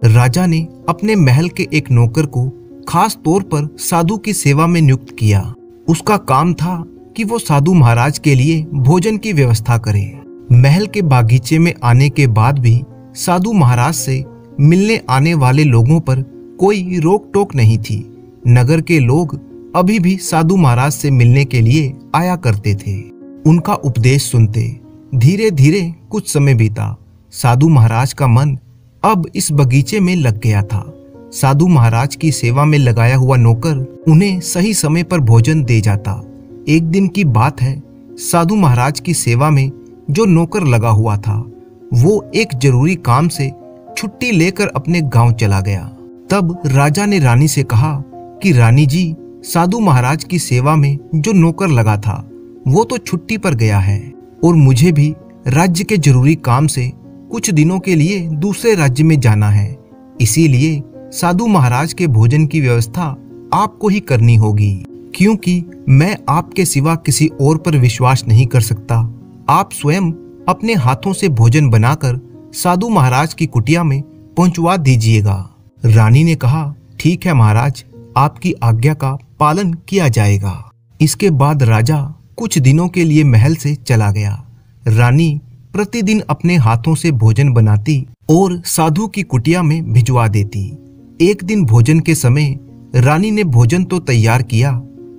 राजा ने अपने महल के एक नौकर को खास तौर पर साधु की सेवा में नियुक्त किया। उसका काम था कि वो साधु महाराज के लिए भोजन की व्यवस्था करे। महल के बागीचे में आने के बाद भी साधु महाराज से मिलने आने वाले लोगों पर कोई रोक टोक नहीं थी। नगर के लोग अभी भी साधु महाराज से मिलने के लिए आया करते थे। उनका उपदेश सुनते। धीरे धीरे कुछ समय बीता। साधु महाराज का मन अब इस बगीचे में लग गया था। साधु महाराज की सेवा में लगाया हुआ नौकर उन्हें सही समय पर भोजन दे जाता। एक दिन की बात है, साधु महाराज की सेवा में जो नौकर लगा हुआ था वो एक जरूरी काम से छुट्टी लेकर अपने गांव चला गया। तब राजा ने रानी से कहा कि रानी जी, साधु महाराज की सेवा में जो नौकर लगा था वो तो छुट्टी पर गया है और मुझे भी राज्य के जरूरी काम से कुछ दिनों के लिए दूसरे राज्य में जाना है। इसीलिए साधु महाराज के भोजन की व्यवस्था आपको ही करनी होगी, क्योंकि मैं आपके सिवा किसी और पर विश्वास नहीं कर सकता। आप स्वयं अपने हाथों से भोजन बनाकर साधु महाराज की कुटिया में पहुंचवा दीजिएगा। रानी ने कहा, ठीक है महाराज, आपकी आज्ञा का पालन किया जाएगा। इसके बाद राजा कुछ दिनों के लिए महल से चला गया। रानी प्रतिदिन अपने हाथों से भोजन बनाती और साधु की कुटिया में भिजवा देती। एक दिन भोजन के समय रानी ने भोजन तो तैयार किया,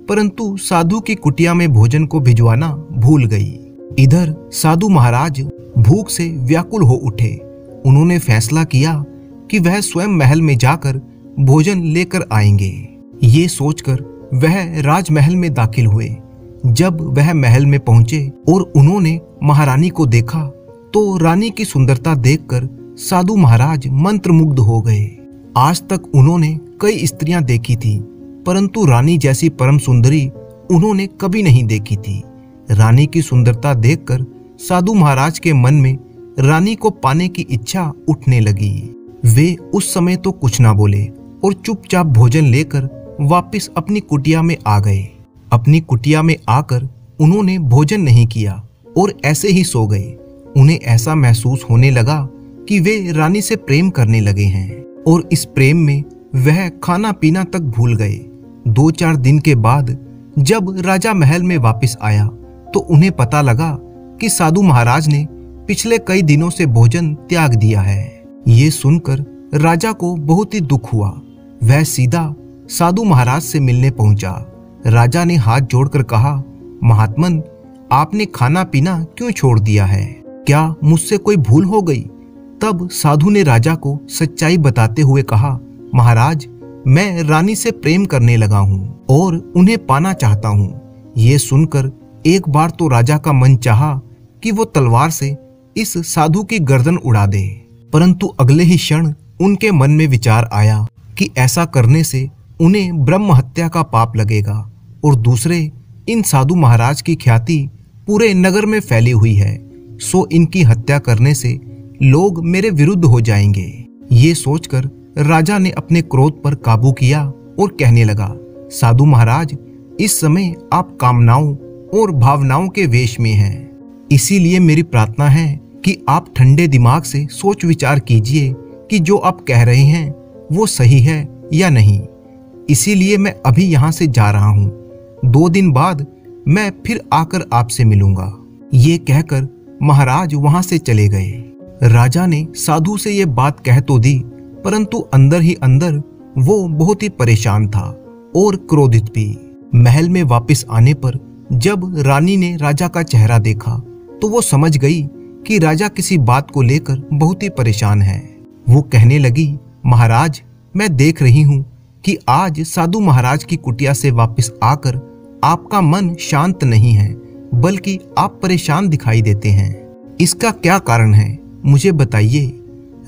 परंतु साधु की कुटिया में भोजन को भिजवाना भूल गई। इधर साधु महाराज भूख से व्याकुल हो उठे। उन्होंने फैसला किया कि वह स्वयं महल में जाकर भोजन लेकर आएंगे। ये सोचकर वह राजमहल में दाखिल हुए। जब वह महल में पहुंचे और उन्होंने महारानी को देखा तो रानी की सुंदरता देखकर साधु महाराज मंत्रमुग्ध हो गए। आज तक उन्होंने कई स्त्रियां देखी थी, परंतु रानी जैसी परम सुंदरी उन्होंने कभी नहीं देखी थी। रानी की सुंदरता देखकर साधु महाराज के मन में रानी को पाने की इच्छा उठने लगी। वे उस समय तो कुछ ना बोले और चुपचाप भोजन लेकर वापस अपनी कुटिया में आ गए। अपनी कुटिया में आकर उन्होंने भोजन नहीं किया और ऐसे ही सो गए। उन्हें ऐसा महसूस होने लगा कि वे रानी से प्रेम करने लगे हैं और इस प्रेम में वह खाना पीना तक भूल गए। 2-4 दिन के बाद जब राजा महल में वापस आया तो उन्हें पता लगा कि साधु महाराज ने पिछले कई दिनों से भोजन त्याग दिया है। ये सुनकर राजा को बहुत ही दुख हुआ। वह सीधा साधु महाराज से मिलने पहुंचा। राजा ने हाथ जोड़कर कहा, महात्मन, आपने खाना पीना क्यों छोड़ दिया है? क्या मुझसे कोई भूल हो गई? तब साधु ने राजा को सच्चाई बताते हुए कहा, महाराज, मैं रानी से प्रेम करने लगा हूँ और उन्हें पाना चाहता हूँ। ये सुनकर एक बार तो राजा का मन चाहा कि वो तलवार से इस साधु की गर्दन उड़ा दे, परंतु अगले ही क्षण उनके मन में विचार आया कि ऐसा करने से उन्हें ब्रह्म हत्या का पाप लगेगा और दूसरे, इन साधु महाराज की ख्याति पूरे नगर में फैली हुई है, सो इनकी हत्या करने से लोग मेरे विरुद्ध हो जाएंगे। ये सोचकर राजा ने अपने क्रोध पर काबू किया और कहने लगा, साधु महाराज, इस समय आप कामनाओं और भावनाओं के वेश में हैं, इसीलिए मेरी प्रार्थना है कि आप ठंडे दिमाग से सोच विचार कीजिए कि जो आप कह रहे हैं वो सही है या नहीं। इसीलिए मैं अभी यहाँ से जा रहा हूँ। 2 दिन बाद मैं फिर आकर आपसे मिलूंगा। ये कहकर महाराज वहां से चले गए। राजा ने साधु से ये बात कह तो दी, परंतु अंदर ही अंदर वो बहुत ही परेशान था और क्रोधित भी। महल में वापस आने पर जब रानी ने राजा का चेहरा देखा तो वो समझ गई कि राजा किसी बात को लेकर बहुत ही परेशान है। वो कहने लगी, महाराज, मैं देख रही हूँ कि आज साधु महाराज की कुटिया से वापस आकर आपका मन शांत नहीं है, बल्कि आप परेशान दिखाई देते हैं। इसका क्या कारण है, मुझे बताइए।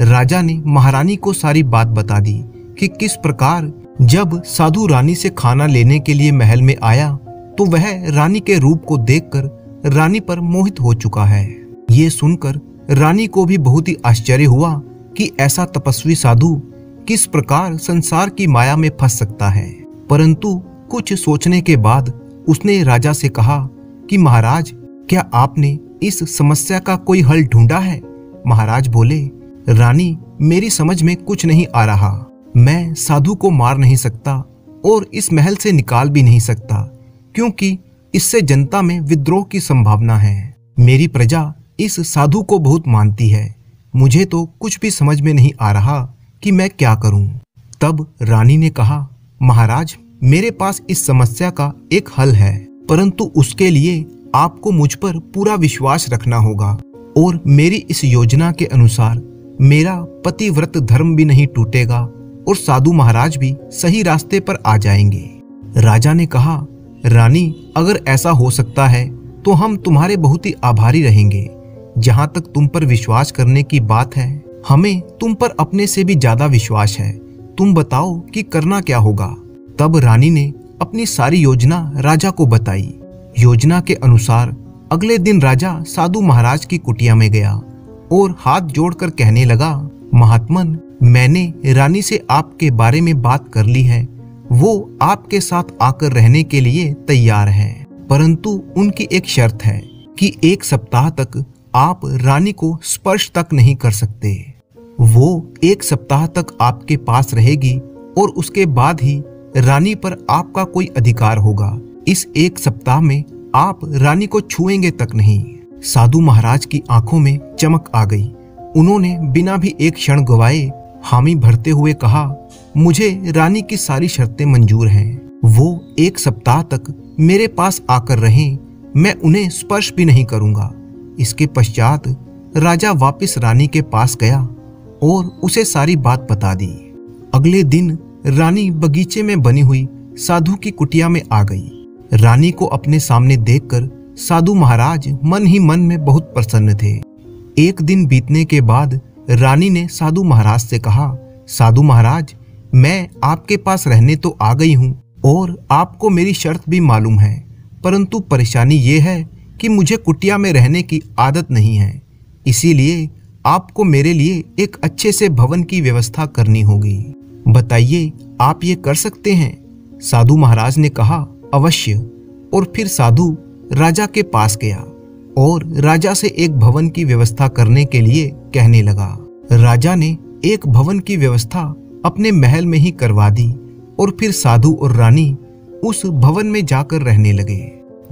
राजा ने महारानी को सारी बात बता दी कि किस प्रकार जब साधु रानी से खाना लेने के लिए महल में आया तो वह रानी के रूप को देखकर रानी पर मोहित हो चुका है। ये सुनकर रानी को भी बहुत ही आश्चर्य हुआ कि ऐसा तपस्वी साधु किस प्रकार संसार की माया में फंस सकता है। परंतु कुछ सोचने के बाद उसने राजा से कहा कि महाराज, क्या आपने इस समस्या का कोई हल ढूंढा है? महाराज बोले, रानी, मेरी समझ में कुछ नहीं आ रहा। मैं साधु को मार नहीं सकता और इस महल से निकाल भी नहीं सकता, क्योंकि इससे जनता में विद्रोह की संभावना है। मेरी प्रजा इस साधु को बहुत मानती है। मुझे तो कुछ भी समझ में नहीं आ रहा कि मैं क्या करूं। तब रानी ने कहा, महाराज, मेरे पास इस समस्या का एक हल है, परंतु उसके लिए आपको मुझ पर पूरा विश्वास रखना होगा और मेरी इस योजना के अनुसार मेरा पतिव्रत धर्म भी नहीं टूटेगा और साधु महाराज भी सही रास्ते पर आ जाएंगे। राजा ने कहा, रानी, अगर ऐसा हो सकता है तो हम तुम्हारे बहुत ही आभारी रहेंगे। जहां तक तुम पर विश्वास करने की बात है, हमें तुम पर अपने से भी ज्यादा विश्वास है। तुम बताओ कि करना क्या होगा। तब रानी ने अपनी सारी योजना राजा को बताई। योजना के अनुसार अगले दिन राजा साधु महाराज की कुटिया में गया और हाथ जोड़कर कहने लगा, महात्मन, मैंने रानी से आपके बारे में बात कर ली है। वो आपके साथ आकर रहने के लिए तैयार है, परंतु उनकी एक शर्त है कि 1 सप्ताह तक आप रानी को स्पर्श तक नहीं कर सकते। वो 1 सप्ताह तक आपके पास रहेगी और उसके बाद ही रानी पर आपका कोई अधिकार होगा। इस 1 सप्ताह में आप रानी को छुएंगे तक नहीं। साधु महाराज की आंखों में चमक आ गई। उन्होंने बिना भी एक क्षण गवाए हामी भरते हुए कहा, मुझे रानी की सारी शर्तें मंजूर हैं। वो 1 सप्ताह तक मेरे पास आकर रहें, मैं उन्हें स्पर्श भी नहीं करूंगा। इसके पश्चात राजा वापस रानी के पास गया और उसे सारी बात बता दी। अगले दिन रानी बगीचे में बनी हुई साधु की कुटिया में आ गई। रानी को अपने सामने देखकर साधु महाराज मन ही मन में बहुत प्रसन्न थे। एक दिन बीतने के बाद रानी ने साधु महाराज से कहा, साधु महाराज, मैं आपके पास रहने तो आ गई हूँ और आपको मेरी शर्त भी मालूम है, परंतु परेशानी ये है कि मुझे कुटिया में रहने की आदत नहीं है। इसीलिए आपको मेरे लिए एक अच्छे से भवन की व्यवस्था करनी होगी। बताइए, आप ये कर सकते हैं? साधु महाराज ने कहा, अवश्य। और फिर साधु राजा के पास गया और राजा से एक भवन की व्यवस्था करने के लिए कहने लगा। राजा ने एक भवन की व्यवस्था अपने महल में ही करवा दी और फिर साधु और रानी उस भवन में जाकर रहने लगे।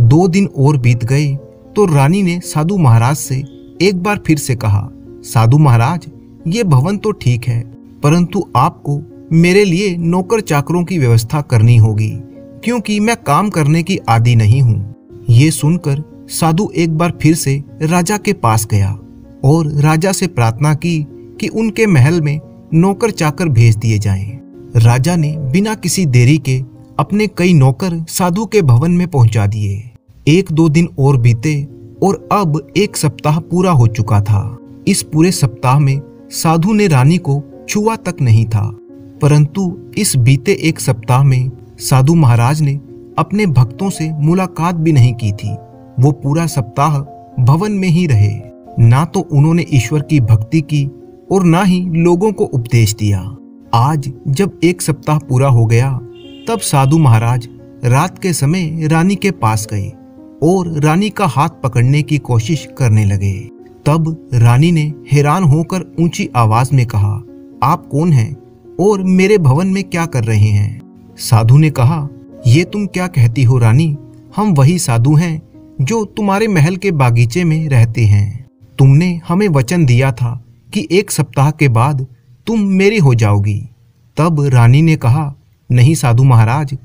2 दिन और बीत गए तो रानी ने साधु महाराज से एक बार फिर से कहा, साधु महाराज, ये भवन तो ठीक है, परंतु आपको मेरे लिए नौकर चाकरों की व्यवस्था करनी होगी, क्योंकि मैं काम करने की आदी नहीं हूँ। ये सुनकर साधु एक बार फिर से राजा के पास गया और राजा से प्रार्थना की कि उनके महल में नौकर चाकर भेज दिए जाएं। राजा ने बिना किसी देरी के अपने कई नौकर साधु के भवन में पहुंचा दिए। 1-2 दिन और बीते और अब 1 सप्ताह पूरा हो चुका था। इस पूरे सप्ताह में साधु ने रानी को छुआ तक नहीं था, परंतु इस बीते 1 सप्ताह में साधु महाराज ने अपने भक्तों से मुलाकात भी नहीं की थी। वो पूरा सप्ताह भवन में ही रहे। ना तो उन्होंने ईश्वर की भक्ति की और ना ही लोगों को उपदेश दिया। आज जब 1 सप्ताह पूरा हो गया तब साधु महाराज रात के समय रानी के पास गए और रानी का हाथ पकड़ने की कोशिश करने लगे। तब रानी ने हैरान होकर ऊंची आवाज में कहा, आप कौन हैं और मेरे भवन में क्या कर रहे हैं? साधु ने कहा, ये तुम क्या कहती हो रानी? हम वही साधु हैं जो तुम्हारे महल के बागीचे में रहते हैं। तुमने हमें वचन दिया था कि 1 सप्ताह के बाद तुम मेरी हो जाओगी। तब रानी ने कहा, नहीं साधु महाराज,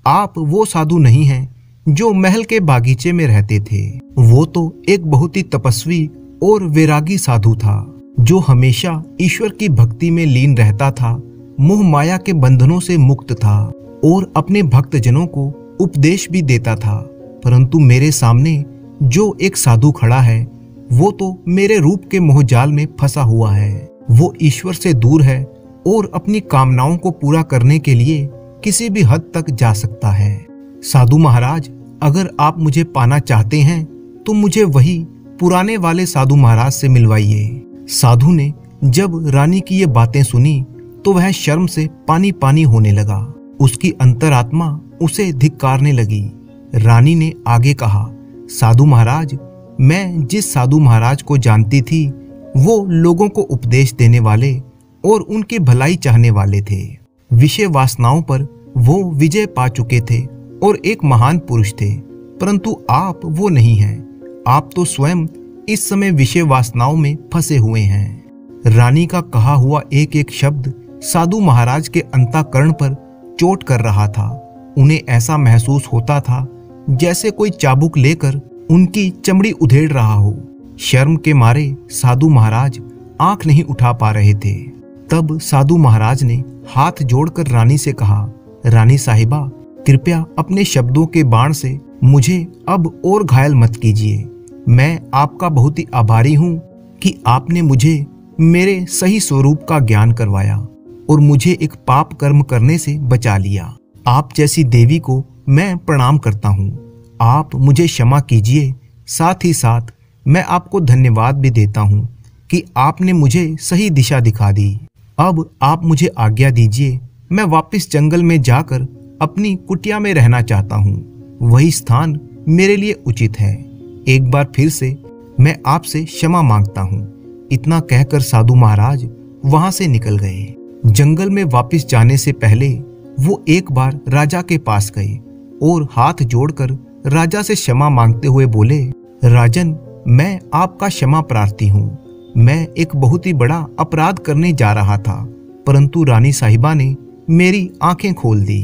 आप वो साधु नहीं हैं जो महल के बागीचे में रहते थे। वो तो एक बहुत ही तपस्वी और वैरागी साधु था जो हमेशा ईश्वर की भक्ति में लीन रहता था, मोह माया के बंधनों से मुक्त था और अपने भक्तजनों को उपदेश भी देता था। परंतु मेरे सामने जो एक साधु खड़ा है वो तो मेरे रूप के मोहजाल में फंसा हुआ है। वो ईश्वर से दूर है और अपनी कामनाओं को पूरा करने के लिए किसी भी हद तक जा सकता है। साधु महाराज, अगर आप मुझे पाना चाहते हैं तो मुझे वही पुराने वाले साधु महाराज से मिलवाइए। साधु ने जब रानी की ये बातें सुनी तो वह शर्म से पानी पानी होने लगा। उसकी अंतरात्मा उसे धिक्कारने लगी। रानी ने आगे कहा, साधु महाराज, मैं जिस साधु महाराज को जानती थी वो लोगों को उपदेश देने वाले और उनकी भलाई चाहने वाले थे। विषय वासनाओं पर वो विजय पा चुके थे और एक महान पुरुष थे, परंतु आप वो नहीं हैं। आप तो स्वयं इस समय विषय वासनाओं में फंसे हुए हैं। रानी का कहा हुआ एक एक शब्द साधु महाराज के अंतःकरण पर चोट कर रहा था। उन्हें ऐसा महसूस होता था जैसे कोई चाबुक लेकर उनकी चमड़ी उधेड़ रहा हो। शर्म के मारे साधु महाराज आंख नहीं उठा पा रहे थे। तब साधु महाराज ने हाथ जोड़कर रानी से कहा, रानी साहिबा, कृपया अपने शब्दों के बाण से मुझे अब और घायल मत कीजिए। मैं आपका बहुत ही आभारी हूँ कि आपने मुझे मेरे सही स्वरूप का ज्ञान करवाया और मुझे एक पाप कर्म करने से बचा लिया। आप जैसी देवी को मैं प्रणाम करता हूँ। आप मुझे क्षमा कीजिए। साथ ही साथ मैं आपको धन्यवाद भी देता हूँ कि आपने मुझे सही दिशा दिखा दी। अब आप मुझे आज्ञा दीजिए, मैं वापस जंगल में जाकर अपनी कुटिया में रहना चाहता हूँ। वही स्थान मेरे लिए उचित है। एक बार फिर से मैं आपसे क्षमा मांगता हूँ। इतना कहकर साधु महाराज वहां से निकल गए। जंगल में वापस जाने से पहले वो एक बार राजा के पास गए और हाथ जोड़कर राजा से क्षमा मांगते हुए बोले, राजन, मैं आपका क्षमा प्रार्थी हूँ। मैं एक बहुत ही बड़ा अपराध करने जा रहा था, परंतु रानी साहिबा ने मेरी आंखें खोल दी।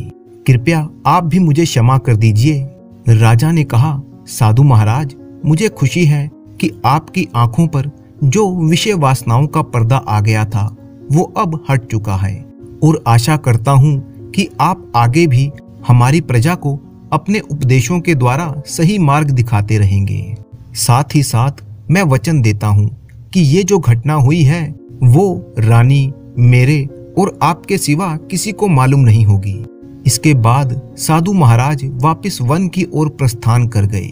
कृपया आप भी मुझे क्षमा कर दीजिए। राजा ने कहा, साधु महाराज, मुझे खुशी है कि आपकी आंखों पर जो विषय वासनाओं का पर्दा आ गया था वो अब हट चुका है और आशा करता हूँ कि आप आगे भी हमारी प्रजा को अपने उपदेशों के द्वारा सही मार्ग दिखाते रहेंगे। साथ ही साथ मैं वचन देता हूँ कि ये जो घटना हुई है वो रानी, मेरे और आपके सिवा किसी को मालूम नहीं होगी। इसके बाद साधु महाराज वापस वन की ओर प्रस्थान कर गए।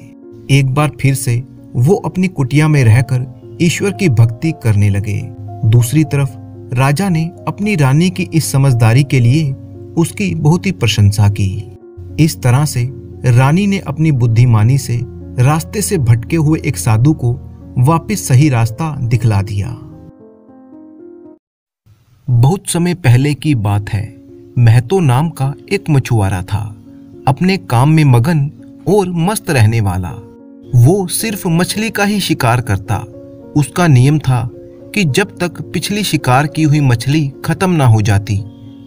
एक बार फिर से वो अपनी कुटिया में रहकर ईश्वर की भक्ति करने लगे। दूसरी तरफ राजा ने अपनी रानी की इस समझदारी के लिए उसकी बहुत ही प्रशंसा की। इस तरह से रानी ने अपनी बुद्धिमानी से रास्ते से भटके हुए एक साधु को वापस सही रास्ता दिखला दिया। बहुत समय पहले की बात है। महतो नाम का एक मछुआरा था, अपने काम में मगन और मस्त रहने वाला। वो सिर्फ मछली का ही शिकार करता। उसका नियम था कि जब तक पिछली शिकार की हुई मछली खत्म ना हो जाती,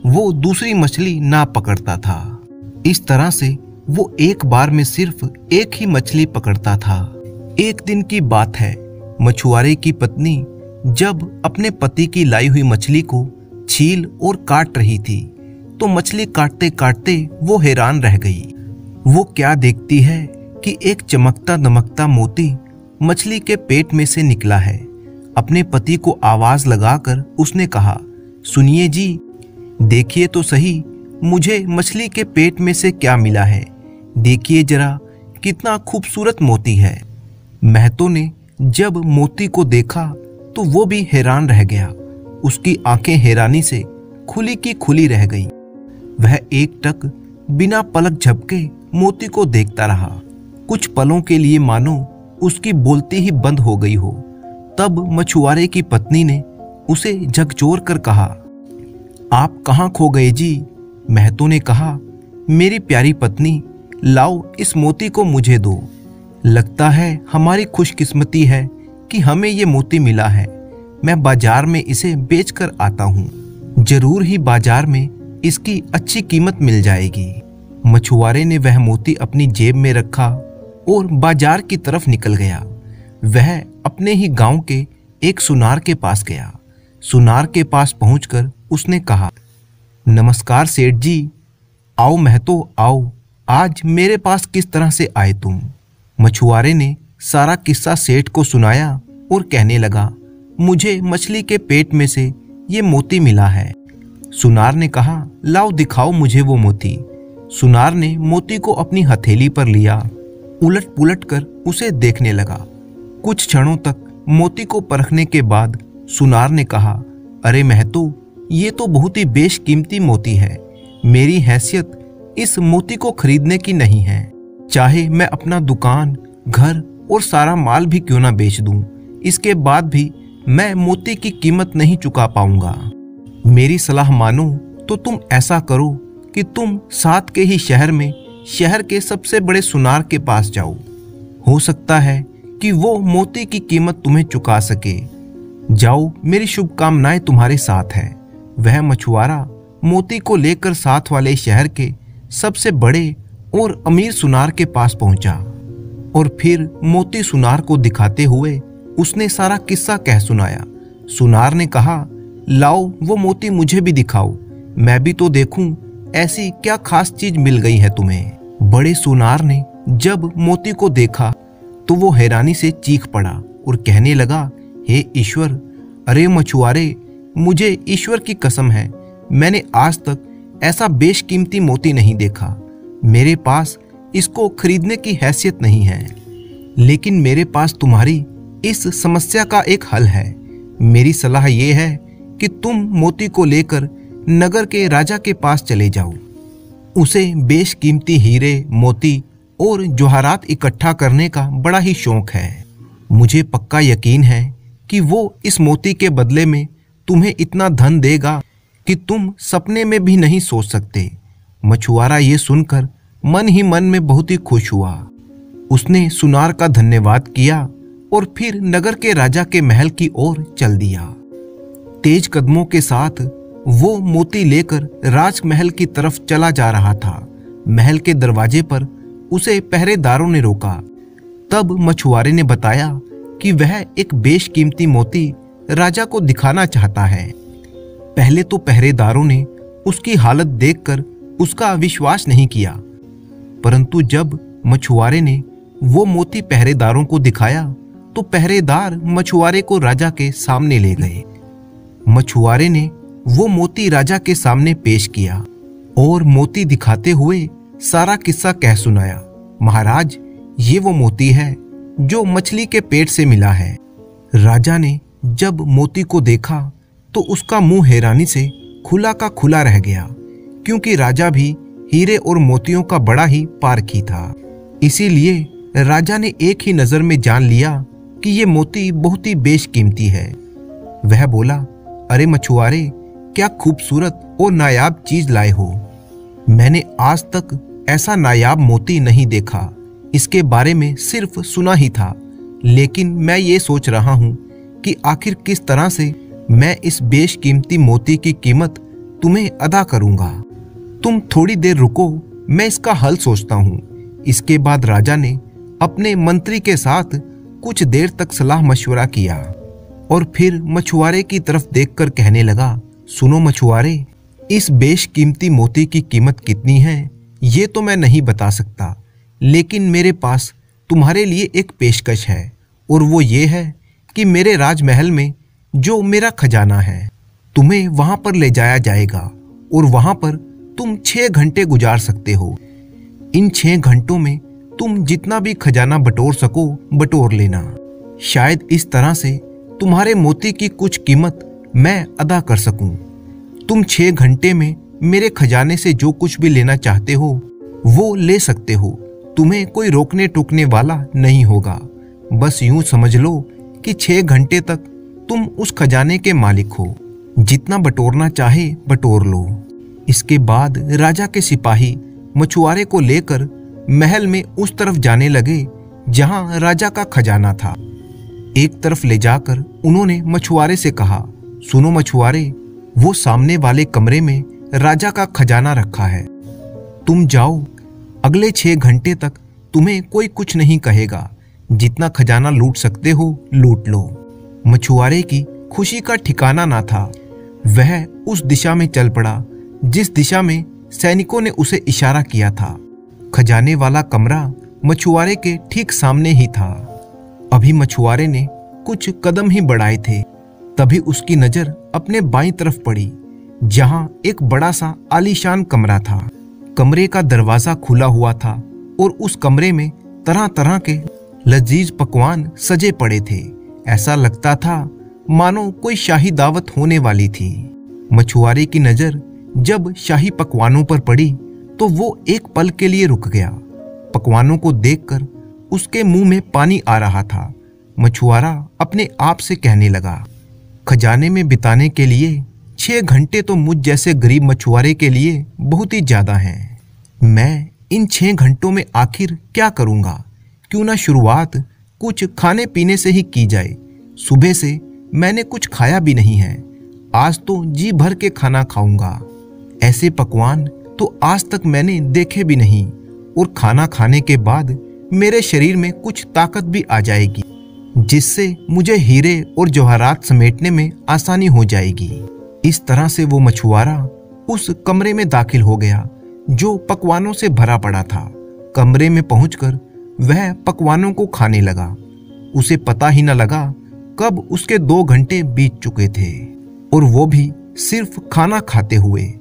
वो दूसरी मछली ना पकड़ता था। इस तरह से वो एक बार में सिर्फ एक ही मछली पकड़ता था। एक दिन की बात है, मछुआरे की पत्नी जब अपने पति की लाई हुई मछली को छील और काट रही थी, तो मछली काटते काटते वो हैरान रह गई। वो क्या देखती है कि एक चमकता दमकता मोती मछली के पेट में से निकला है। अपने पति को आवाज लगाकर उसने कहा, सुनिए जी, देखिए तो सही मुझे मछली के पेट में से क्या मिला है। देखिए जरा कितना खूबसूरत मोती है। महतो ने जब मोती को देखा तो वो भी हैरान रह गया। उसकी आंखें हैरानी से खुली की खुली रह गईं। वह एकटक बिना पलक झपके मोती को देखता रहा। कुछ पलों के लिए मानो उसकी बोलती ही बंद हो गई हो। तब मछुआरे की पत्नी ने उसे झकझोर कर कहा, आप कहाँ खो गए जी? महतो ने कहा, मेरी प्यारी पत्नी, लाओ इस मोती को मुझे दो। लगता है हमारी खुशकिस्मती है कि हमें ये मोती मिला है। मैं बाजार में इसे बेचकर आता हूँ। जरूर ही बाजार में इसकी अच्छी कीमत मिल जाएगी। मछुआरे ने वह मोती अपनी जेब में रखा और बाजार की तरफ निकल गया। वह अपने ही गांव के एक सुनार के पास गया। सुनार के पास पहुंचकर उसने कहा, नमस्कार सेठ जी। आओ महतो आओ, आज मेरे पास किस तरह से आए तुम? मछुआरे ने सारा किस्सा सेठ को सुनाया और कहने लगा, मुझे मछली के पेट में से ये मोती मिला है। सुनार ने कहा, लाओ दिखाओ मुझे वो मोती। सुनार ने मोती को अपनी हथेली पर लिया, उलट पुलट कर उसे देखने लगा। कुछ क्षणों तक मोती को परखने के बाद सुनार ने कहा, अरे महतो, ये तो बहुत ही बेशकीमती मोती है। मेरी हैसियत इस मोती को खरीदने की नहीं है। चाहे मैं अपना दुकान, घर और सारा माल भी क्यों ना बेच दूं, इसके बाद भी मैं मोती की कीमत नहीं चुका पाऊंगा। मेरी सलाह मानो तो तुम ऐसा करो कि तुम साथ के ही शहर में शहर के सबसे बड़े सुनार के पास जाओ। हो सकता है कि वो मोती की कीमत तुम्हें चुका सके। जाओ, मेरी शुभकामनाएं तुम्हारे साथ है। वह मछुआरा मोती को लेकर साथ वाले शहर के सबसे बड़े और अमीर सुनार के पास पहुंचा और फिर मोती सुनार को दिखाते हुए उसने सारा किस्सा कह सुनाया। सुनार ने कहा, लाओ वो मोती मुझे भी दिखाओ, मैं भी तो देखूं ऐसी क्या खास चीज मिल गई है तुम्हें। बड़े सुनार ने जब मोती को देखा तो वो हैरानी से चीख पड़ा और कहने लगा, हे ईश्वर, अरे मछुआरे, मुझे ईश्वर की कसम है, मैंने आज तक ऐसा बेशकीमती मोती नहीं देखा। मेरे पास इसको खरीदने की हैसियत नहीं है, लेकिन मेरे पास तुम्हारी इस समस्या का एक हल है। मेरी सलाह यह है कि तुम मोती को लेकर नगर के राजा के पास चले जाओ। उसे बेशकीमती हीरे, मोती और जवाहरात इकट्ठा करने का बड़ा ही शौक है। मुझे पक्का यकीन है कि वो इस मोती के बदले में तुम्हें इतना धन देगा कि तुम सपने में भी नहीं सोच सकते। मछुआरा ये सुनकर मन ही मन में बहुत ही खुश हुआ। उसने सुनार का धन्यवाद किया और फिर नगर के राजा के महल की ओर चल दिया। तेज कदमों के साथ वो मोती लेकर राजमहल की तरफ चला जा रहा था। महल के दरवाजे पर उसे पहरेदारों ने रोका। तब मछुआरे ने बताया कि वह एक बेशकीमती मोती राजा को दिखाना चाहता है। पहले तो पहरेदारों ने उसकी हालत देखकर उसका विश्वास नहीं किया, परंतु जब मछुआरे ने वो मोती पहरेदारों को दिखाया तो पहरेदार मछुआरे को राजा के सामने ले गए। मछुआरे ने वो मोती राजा के सामने पेश किया और मोती दिखाते हुए सारा किस्सा कह सुनाया। महाराज, ये वो मोती है जो मछली के पेट से मिला है। राजा ने जब मोती को देखा तो उसका मुंह हैरानी से खुला का खुला रह गया, क्योंकि राजा भी हीरे और मोतियों का बड़ा ही पारखी था। इसीलिए राजा ने एक ही नजर में जान लिया कि ये मोती बहुत ही बेशकीमती है। वह बोला, अरे मछुआरे, क्या खूबसूरत और नायाब चीज लाए हो। मैंने आज तक ऐसा नायाब मोती नहीं देखा, इसके बारे में सिर्फ सुना ही था, लेकिन मैं ये सोच रहा हूँ कि आखिर किस तरह से मैं इस बेशकीमती मोती की कीमत तुम्हें अदा करूंगा। तुम थोड़ी देर रुको, मैं इसका हल सोचता हूँ। इसके बाद राजा ने अपने मंत्री के साथ कुछ देर तक सलाह मशवरा किया और फिर मछुआरे की तरफ देखकर कहने लगा, सुनो मछुआरे, इस बेशकीमती मोती की कीमत कितनी है ये तो मैं नहीं बता सकता, लेकिन मेरे पास तुम्हारे लिए एक पेशकश है, और वो ये है कि मेरे राजमहल में जो मेरा खजाना है, तुम्हें वहां पर ले जाया जाएगा और वहां पर तुम 6 घंटे गुजार सकते हो। इन 6 घंटों में तुम जितना भी खजाना बटोर सको बटोर लेना। शायद इस तरह से तुम्हारे मोती की कुछ कीमत मैं अदा कर सकूं। तुम 6 घंटे में मेरे खजाने से जो कुछ भी लेना चाहते हो वो ले सकते हो। तुम्हें कोई रोकने टोकने वाला नहीं होगा। बस यूं समझ लो कि 6 घंटे तक तुम उस खजाने के मालिक हो। जितना बटोरना चाहे बटोर लो। इसके बाद राजा के सिपाही मछुआरे को लेकर महल में उस तरफ जाने लगे जहां राजा का खजाना था। एक तरफ ले जाकर उन्होंने मछुआरे से कहा, सुनो मछुआरे, वो सामने वाले कमरे में राजा का खजाना रखा है। तुम जाओ, अगले 6 घंटे तक तुम्हें कोई कुछ नहीं कहेगा। जितना खजाना लूट सकते हो लूट लो। मछुआरे की खुशी का ठिकाना ना था। वह उस दिशा में चल पड़ा जिस दिशा में सैनिकों ने उसे इशारा किया था। खजाने वाला कमरा मछुआरे के ठीक सामने ही था। अभी मछुआरे ने कुछ कदम ही बढ़ाए थे, तभी उसकी नजर अपने बाईं तरफ पड़ी जहां एक बड़ा सा आलीशान कमरा था। कमरे का दरवाजा खुला हुआ था और उस कमरे में तरह तरह के लजीज पकवान सजे पड़े थे। ऐसा लगता था मानो कोई शाही दावत होने वाली थी। मछुआरे की नजर जब शाही पकवानों पर पड़ी तो वो एक पल के लिए रुक गया। पकवानों को देखकर उसके मुंह में पानी आ रहा था। मछुआरा अपने आप से कहने लगा, खजाने में बिताने के लिए 6 घंटे तो मुझ जैसे गरीब मछुआरे के लिए बहुत ही ज्यादा हैं। मैं इन 6 घंटों में आखिर क्या करूंगा? क्यों ना शुरुआत कुछ खाने पीने से ही की जाए। सुबह से मैंने कुछ खाया भी नहीं है। आज तो जी भर के खाना खाऊंगा। ऐसे पकवान तो आज तक मैंने देखे भी नहीं, और खाना खाने के बाद मेरे शरीर में कुछ ताकत भी आ जाएगी, जिससे मुझे हीरे और जवाहरात समेटने में आसानी हो जाएगी। इस तरह से वो मछुआरा उस कमरे में दाखिल हो गया जो पकवानों से भरा पड़ा था। कमरे में पहुंचकर वह पकवानों को खाने लगा। उसे पता ही न लगा कब उसके 2 घंटे बीत चुके थे, और वो भी सिर्फ खाना खाते हुए।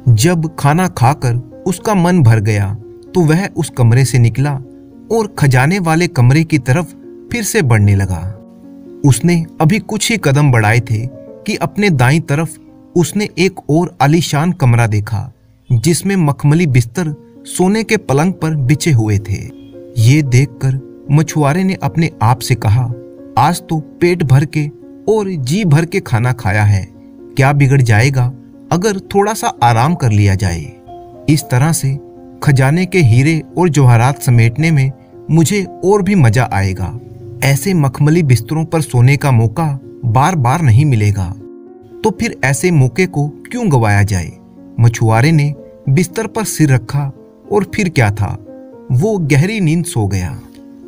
जब खाना खाकर उसका मन भर गया तो वह उस कमरे से निकला और खजाने वाले कमरे की तरफ फिर से बढ़ने लगा। उसने अभी कुछ ही कदम बढ़ाए थे कि अपने दाईं तरफ उसने एक और आलीशान कमरा देखा जिसमें मखमली बिस्तर सोने के पलंग पर बिछे हुए थे। ये देखकर मछुआरे ने अपने आप से कहा, आज तो पेट भर के और जी भर के खाना खाया है, क्या बिगड़ जाएगा अगर थोड़ा सा आराम कर लिया जाए। इस तरह से खजाने के हीरे और जवाहरात समेटने में मुझे और भी मजा आएगा। ऐसे मखमली बिस्तरों पर सोने का मौका बार बार नहीं मिलेगा, तो फिर ऐसे मौके को क्यों गवाया जाए। मछुआरे ने बिस्तर पर सिर रखा और फिर क्या था, वो गहरी नींद सो गया।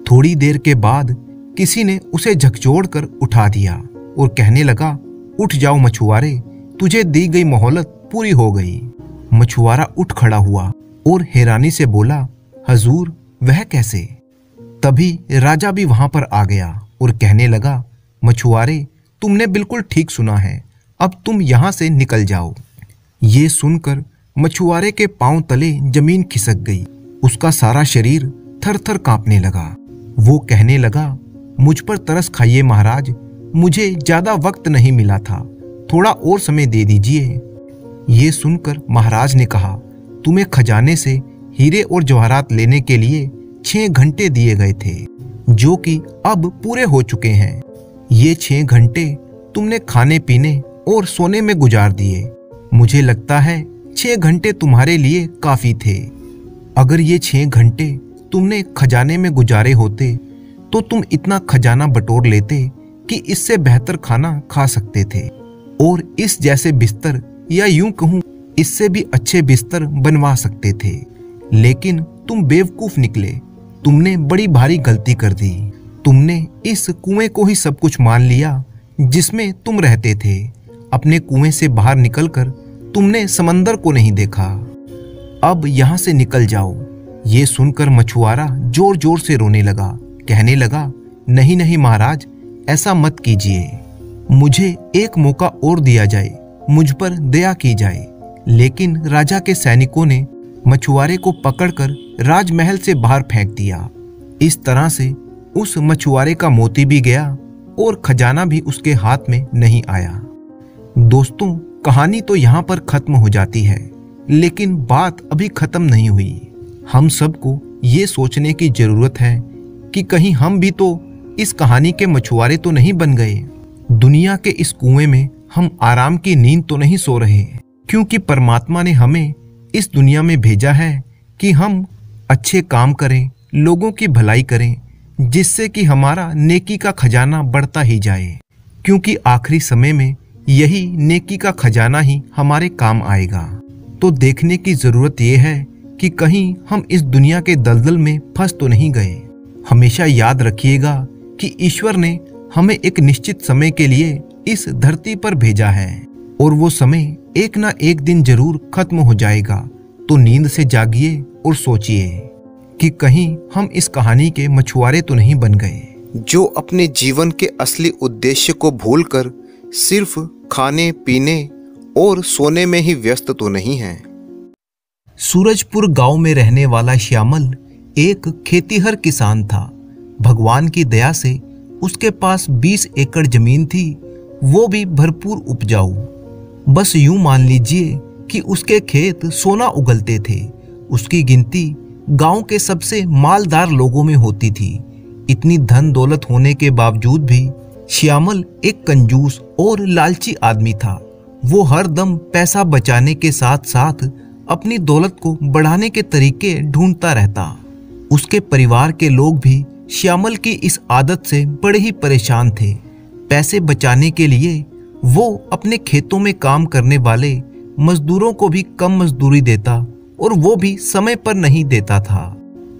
थोड़ी देर के बाद किसी ने उसे झकझोरकर उठा दिया और कहने लगा, उठ जाओ मछुआरे, तुझे दी गई मोहलत पूरी हो गई। मछुआरा उठ खड़ा हुआ और हैरानी से बोला, हजूर, वह कैसे? तभी राजा भी वहां पर आ गया और कहने लगा, मछुआरे, तुमने बिल्कुल ठीक सुना है, अब तुम यहां से निकल जाओ। ये सुनकर मछुआरे के पांव तले जमीन खिसक गई। उसका सारा शरीर थर थर कांपने लगा। वो कहने लगा, मुझ पर तरस खाइए महाराज, मुझे ज्यादा वक्त नहीं मिला था, थोड़ा और समय दे दीजिए। ये सुनकर महाराज ने कहा, तुम्हें खजाने से हीरे और जवाहरात लेने के लिए 6 घंटे दिए गए थे, जो कि अब पूरे हो चुके हैं। ये 6 घंटे तुमने खाने पीने और सोने में गुजार दिए। मुझे लगता है 6 घंटे तुम्हारे लिए काफी थे। अगर ये 6 घंटे तुमने खजाने में गुजारे होते तो तुम इतना खजाना बटोर लेते कि इससे बेहतर खाना खा सकते थे और इस जैसे बिस्तर, या यूं कहूं इससे भी अच्छे बिस्तर बनवा सकते थे। लेकिन तुम बेवकूफ निकले। तुमने बड़ी भारी गलती कर दी। तुमने इस कुएं को ही सब कुछ मान लिया जिसमें तुम रहते थे। अपने कुएं से बाहर निकलकर तुमने समंदर को नहीं देखा। अब यहाँ से निकल जाओ। ये सुनकर मछुआरा जोर जोर से रोने लगा। कहने लगा, नहीं नहीं महाराज, ऐसा मत कीजिए। मुझे एक मौका और दिया जाए, मुझ पर दया की जाए। लेकिन राजा के सैनिकों ने मछुआरे को पकड़कर राजमहल से बाहर फेंक दिया। इस तरह से उस मछुआरे का मोती भी गया और खजाना भी उसके हाथ में नहीं आया। दोस्तों, कहानी तो यहाँ पर खत्म हो जाती है, लेकिन बात अभी खत्म नहीं हुई। हम सबको ये सोचने की जरूरत है कि कहीं हम भी तो इस कहानी के मछुआरे तो नहीं बन गए। दुनिया के इस कुएं में हम आराम की नींद तो नहीं सो रहे, क्योंकि परमात्मा ने हमें इस दुनिया में भेजा है कि हम अच्छे काम करें, लोगों की भलाई करें, जिससे कि हमारा नेकी का खजाना बढ़ता ही जाए। क्योंकि आखिरी समय में यही नेकी का खजाना ही हमारे काम आएगा। तो देखने की जरूरत यह है कि कहीं हम इस दुनिया के दलदल में फंस तो नहीं गए। हमेशा याद रखिएगा कि ईश्वर ने हमें एक निश्चित समय के लिए इस धरती पर भेजा है और वो समय एक ना एक दिन जरूर खत्म हो जाएगा। तो नींद से जागिए और सोचिए कि कहीं हम इस कहानी के मछुआरे तो नहीं बन गए, जो अपने जीवन के असली उद्देश्य को भूलकर सिर्फ खाने पीने और सोने में ही व्यस्त तो नहीं है। सूरजपुर गांव में रहने वाला श्यामल एक खेतीहर किसान था। भगवान की दया से उसके पास 20 एकड़ जमीन थी, वो भी भरपूर उपजाऊ। बस यूं मान लीजिए कि उसके खेत सोना उगलते थे। उसकी गिनती गांव के सबसे मालदार लोगों में होती थी। इतनी धन दौलत होने के बावजूद भी श्यामल एक कंजूस और लालची आदमी था। वो हर दम पैसा बचाने के साथ साथ अपनी दौलत को बढ़ाने के तरीके ढूंढता रहता। उसके परिवार के लोग भी श्यामल की इस आदत से बड़े ही परेशान थे। पैसे बचाने के लिए वो अपने खेतों में काम करने वाले मजदूरों को भी कम मजदूरी देता और वो भी समय पर नहीं देता था।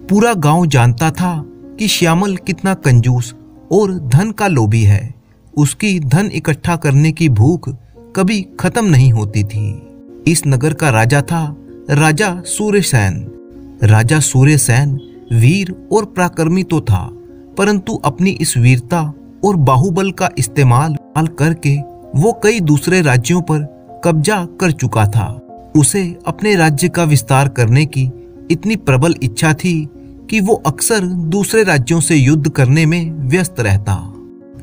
पूरा गांव जानता था कि श्यामल कितना कंजूस और धन का लोभी है। उसकी धन इकट्ठा करने की भूख कभी खत्म नहीं होती थी। इस नगर का राजा था राजा सूर्यसेन। राजा सूर्यसेन वीर और पराक्रमी तो था, परंतु अपनी इस वीरता और बाहुबल का इस्तेमाल करके वो कई दूसरे राज्यों पर कब्जा कर चुका था। उसे अपने राज्य का विस्तार करने की इतनी प्रबल इच्छा थी कि वो अक्सर दूसरे राज्यों से युद्ध करने में व्यस्त रहता।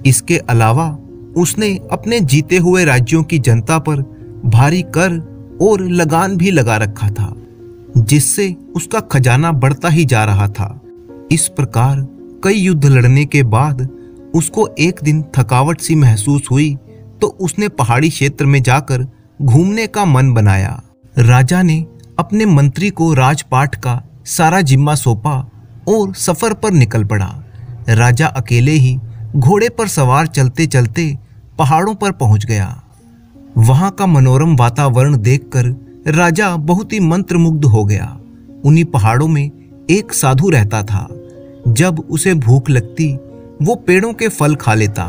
इसके अलावा उसने अपने जीते हुए राज्यों की जनता पर भारी कर और लगान भी लगा रखा था, जिससे उसका खजाना बढ़ता ही जा रहा था। इस प्रकार कई युद्ध लड़ने के बाद उसको एक दिन थकावट सी महसूस हुई, तो उसने पहाड़ी क्षेत्र में जाकर घूमने का मन बनाया। राजा ने अपने मंत्री को राजपाट का सारा जिम्मा सौंपा और सफर पर निकल पड़ा। राजा अकेले ही घोड़े पर सवार चलते चलते पहाड़ों पर पहुंच गया। वहां का मनोरम वातावरण देखकर राजा बहुत ही मंत्रमुग्ध हो गया। उन्हीं पहाड़ों में एक साधु रहता था। जब उसे भूख लगती वो पेड़ों के फल खा लेता,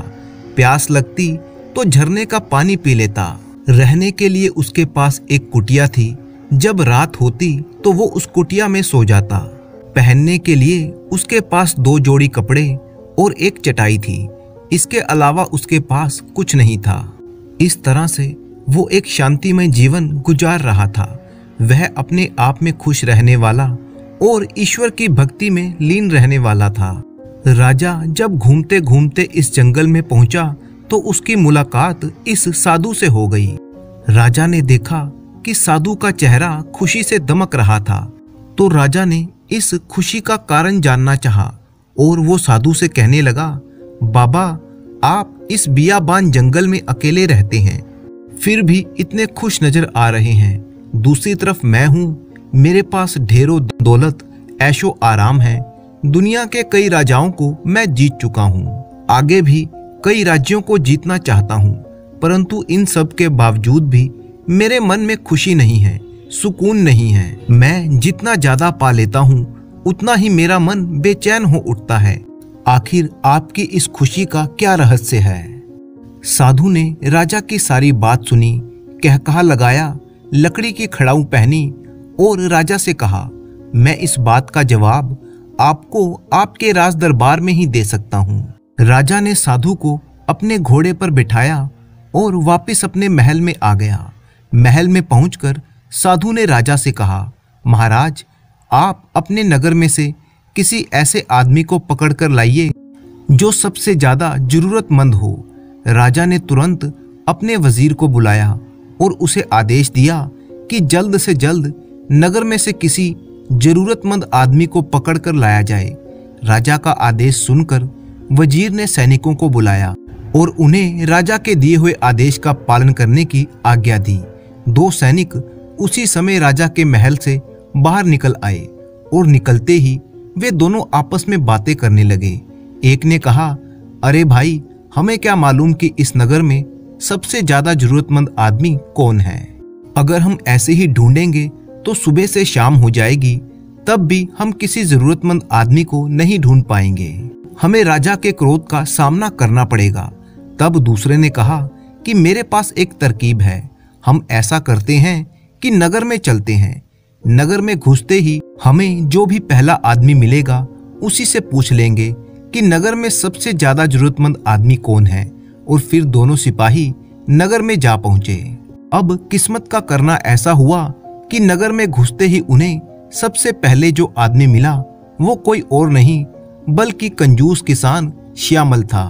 प्यास लगती तो झरने का पानी पी लेता। रहने के लिए उसके पास एक कुटिया थी। जब रात होती तो वो उस कुटिया में सो जाता। पहनने के लिए उसके पास 2 जोड़ी कपड़े और एक चटाई थी। इसके अलावा उसके पास कुछ नहीं था। इस तरह से वो एक शांतिमय जीवन गुजार रहा था। वह अपने आप में खुश रहने वाला और ईश्वर की भक्ति में लीन रहने वाला था। राजा जब घूमते घूमते इस जंगल में पहुंचा तो उसकी मुलाकात इस साधु से हो गई। राजा ने देखा कि साधु का चेहरा खुशी से दमक रहा था। तो राजा ने इस खुशी का कारण जानना चाहा और वो साधु से कहने लगा, बाबा, आप इस बियाबान जंगल में अकेले रहते हैं, फिर भी इतने खुश नजर आ रहे हैं। दूसरी तरफ मैं हूँ, मेरे पास ढेरों दौलत, ऐशो आराम है। दुनिया के कई राजाओं को मैं जीत चुका हूँ, आगे भी कई राज्यों को जीतना चाहता हूँ, परंतु इन सब के बावजूद भी मेरे मन में खुशी नहीं है, सुकून नहीं है। मैं जितना ज्यादा पा लेता हूँ उतना ही मेरा मन बेचैन हो उठता है। आखिर आपकी इस खुशी का क्या रहस्य है? साधु ने राजा की सारी बात सुनी, कहकहा लगाया, लकड़ी की खड़ाऊ पहनी और राजा से कहा, मैं इस बात का जवाब आपको आपके राज दरबार में ही दे सकता हूँ। राजा ने साधु को अपने घोड़े पर बिठाया और वापस अपने महल में आ गया। महल में पहुंचकर साधु ने राजा से कहा, महाराज, आप अपने नगर में से किसी ऐसे आदमी को पकड़कर लाइए जो सबसे ज्यादा जरूरतमंद हो। राजा ने तुरंत अपने वजीर को बुलाया और उसे आदेश दिया कि जल्द से जल्द नगर में से किसी जरूरतमंद आदमी को पकड़कर लाया जाए। राजा का आदेश सुनकर वजीर ने सैनिकों को बुलाया और उन्हें राजा के दिए हुए आदेश का पालन करने की आज्ञा दी। 2 सैनिक उसी समय राजा के महल से बाहर निकल आए और निकलते ही वे दोनों आपस में बातें करने लगे। एक ने कहा, अरे भाई, हमें क्या मालूम कि इस नगर में सबसे ज्यादा जरूरतमंद आदमी कौन है। अगर हम ऐसे ही ढूंढेंगे तो सुबह से शाम हो जाएगी, तब भी हम किसी जरूरतमंद आदमी को नहीं ढूंढ पाएंगे। हमें राजा के क्रोध का सामना करना पड़ेगा। तब दूसरे ने कहा कि मेरे पास एक तरकीब है। हम ऐसा करते हैं कि नगर में चलते हैं। नगर में घुसते ही हमें जो भी पहला आदमी मिलेगा उसी से पूछ लेंगे कि नगर में सबसे ज्यादा जरूरतमंद आदमी कौन है, और फिर दोनों सिपाही नगर में जा पहुंचे। अब किस्मत का करना ऐसा हुआ कि नगर में घुसते ही उन्हें सबसे पहले जो आदमी मिला वो कोई और नहीं बल्कि कंजूस किसान श्यामल था।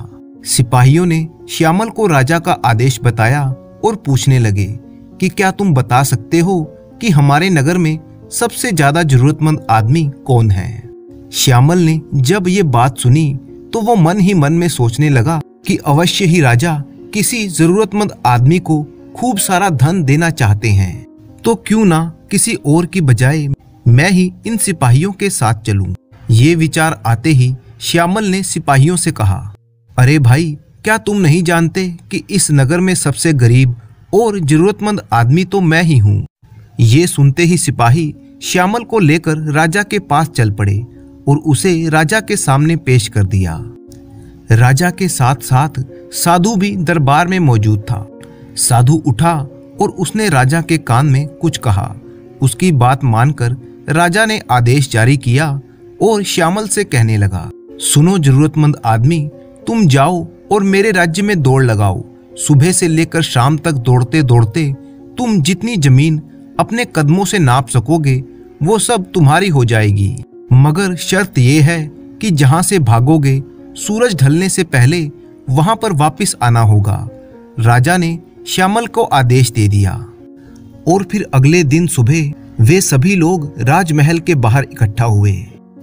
सिपाहियों ने श्यामल को राजा का आदेश बताया और पूछने लगे कि क्या तुम बता सकते हो कि हमारे नगर में सबसे ज्यादा जरूरतमंद आदमी कौन है। श्यामल ने जब ये बात सुनी तो वो मन ही मन में सोचने लगा कि अवश्य ही राजा किसी जरूरतमंद आदमी को खूब सारा धन देना चाहते हैं, तो क्यों ना किसी और की बजाय मैं ही इन सिपाहियों के साथ चलूं। ये विचार आते ही श्यामल ने सिपाहियों से कहा, अरे भाई, क्या तुम नहीं जानते कि इस नगर में सबसे गरीब और जरूरतमंद आदमी तो मैं ही हूँ। ये सुनते ही सिपाही श्यामल को लेकर राजा के पास चल पड़े और उसे राजा के सामने पेश कर दिया। राजा के साथ साथ साधु भी दरबार में मौजूद था। साधु उठा और उसने राजा के कान में कुछ कहा। उसकी बात मानकर राजा ने आदेश जारी किया और श्यामल से कहने लगा, सुनो जरूरतमंद आदमी, तुम जाओ और मेरे राज्य में दौड़ लगाओ। सुबह से लेकर शाम तक दौड़ते दौड़ते तुम जितनी जमीन अपने कदमों से नाप सकोगे वो सब तुम्हारी हो जाएगी, मगर शर्त यह है कि जहां से भागोगे सूरज ढलने से पहले वहां पर वापस आना होगा। राजा ने श्यामल को आदेश दे दिया और फिर अगले दिन सुबह वे सभी लोग राजमहल के बाहर इकट्ठा हुए।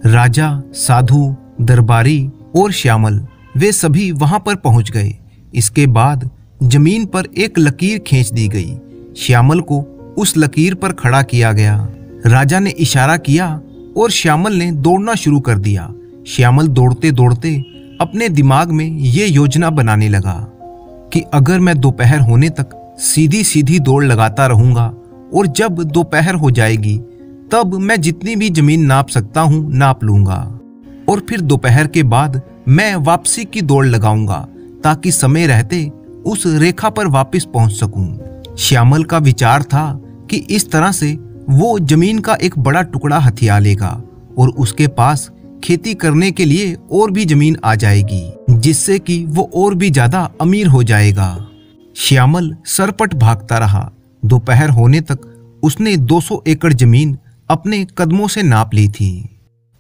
राजा, साधु, दरबारी और श्यामल वे सभी वहां पर पहुंच गए। इसके बाद जमीन पर एक लकीर खींच दी गई। श्यामल को उस लकीर पर खड़ा किया गया। राजा ने इशारा किया और श्यामल ने दौड़ना शुरू कर दिया। श्यामल दौड़ते दौड़ते अपने दिमाग में ये योजना बनाने लगा कि अगर मैं दोपहर होने तक सीधी सीधी दौड़ लगाता रहूंगा और जब दोपहर हो जाएगी तब मैं जितनी भी जमीन नाप सकता हूं नाप लूंगा और फिर दोपहर के बाद मैं वापसी की दौड़ लगाऊंगा ताकि समय रहते उस रेखा पर वापस पहुंच सकूं। श्यामल का विचार था कि इस तरह से वो जमीन का एक बड़ा टुकड़ा हथिया लेगा और उसके पास खेती करने के लिए और भी जमीन आ जाएगी, जिससे कि वो और भी ज्यादा अमीर हो जाएगा। श्यामल सरपट भागता रहा। दोपहर होने तक उसने 200 एकड़ जमीन अपने कदमों से नाप ली थी।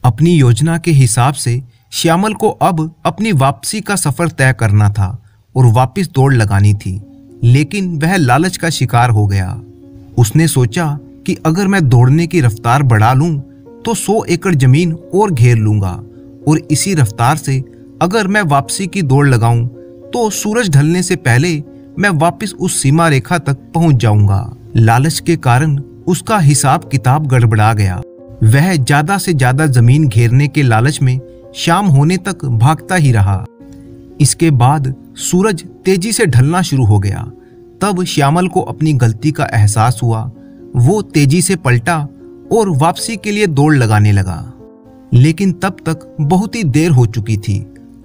अपनी योजना के हिसाब से श्यामल को अब अपनी वापसी का सफर तय करना था और वापस दौड़ लगानी थी, लेकिन वह लालच का शिकार हो गया। उसने सोचा कि अगर मैं दौड़ने की रफ्तार बढ़ा लूं तो 100 एकड़ जमीन और घेर लूंगा, और इसी रफ्तार से अगर मैं वापसी की दौड़ लगाऊं तो सूरज ढलने से पहले मैं वापस उस सीमा रेखा तक पहुंच जाऊंगा। लालच के कारण उसका हिसाब किताब गड़बड़ा गया। वह ज्यादा से ज्यादा जमीन घेरने के लालच में शाम होने तक भागता ही रहा। इसके बाद सूरज तेजी से ढलना शुरू हो गया। तब श्यामल को अपनी गलती का एहसास हुआ। वो तेजी से पलटा और वापसी के लिए दौड़ लगाने लगा, लेकिन तब तक बहुत ही देर हो चुकी थी।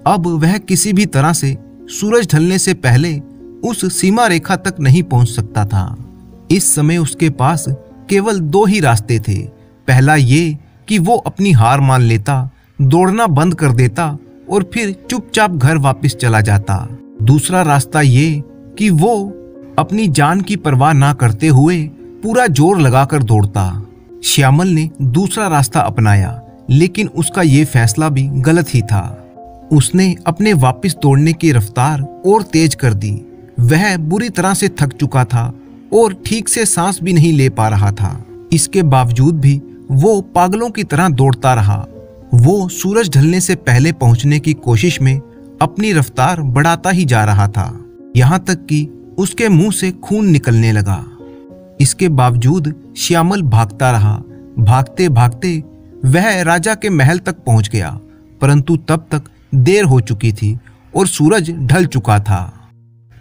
अब वह किसी भी तरह से सूरज ढलने से पहले उस सीमा रेखा तक नहीं पहुंच सकता था। इस समय उसके पास केवल 2 ही रास्ते थे। पहला ये कि वो अपनी हार मान लेता, दौड़ना बंद कर देता और फिर चुपचाप घर वापस चला जाता। दूसरा रास्ता ये कि वो अपनी जान की परवाह ना करते हुए पूरा जोर लगाकर दौड़ता। श्यामल ने दूसरा रास्ता अपनाया, लेकिन उसका ये फैसला भी गलत ही था। उसने अपने वापस दौड़ने की रफ्तार और तेज कर दी। वह बुरी तरह से थक चुका था और ठीक से सांस भी नहीं ले पा रहा था। इसके बावजूद भी वो पागलों की तरह दौड़ता रहा। वो सूरज ढलने से पहले पहुंचने की कोशिश में अपनी रफ्तार बढ़ाता ही जा रहा था, यहाँ तक कि उसके मुंह से खून निकलने लगा। इसके बावजूद श्यामल भागता रहा। भागते भागते वह राजा के महल तक पहुंच गया, परंतु तब तक देर हो चुकी थी और सूरज ढल चुका था।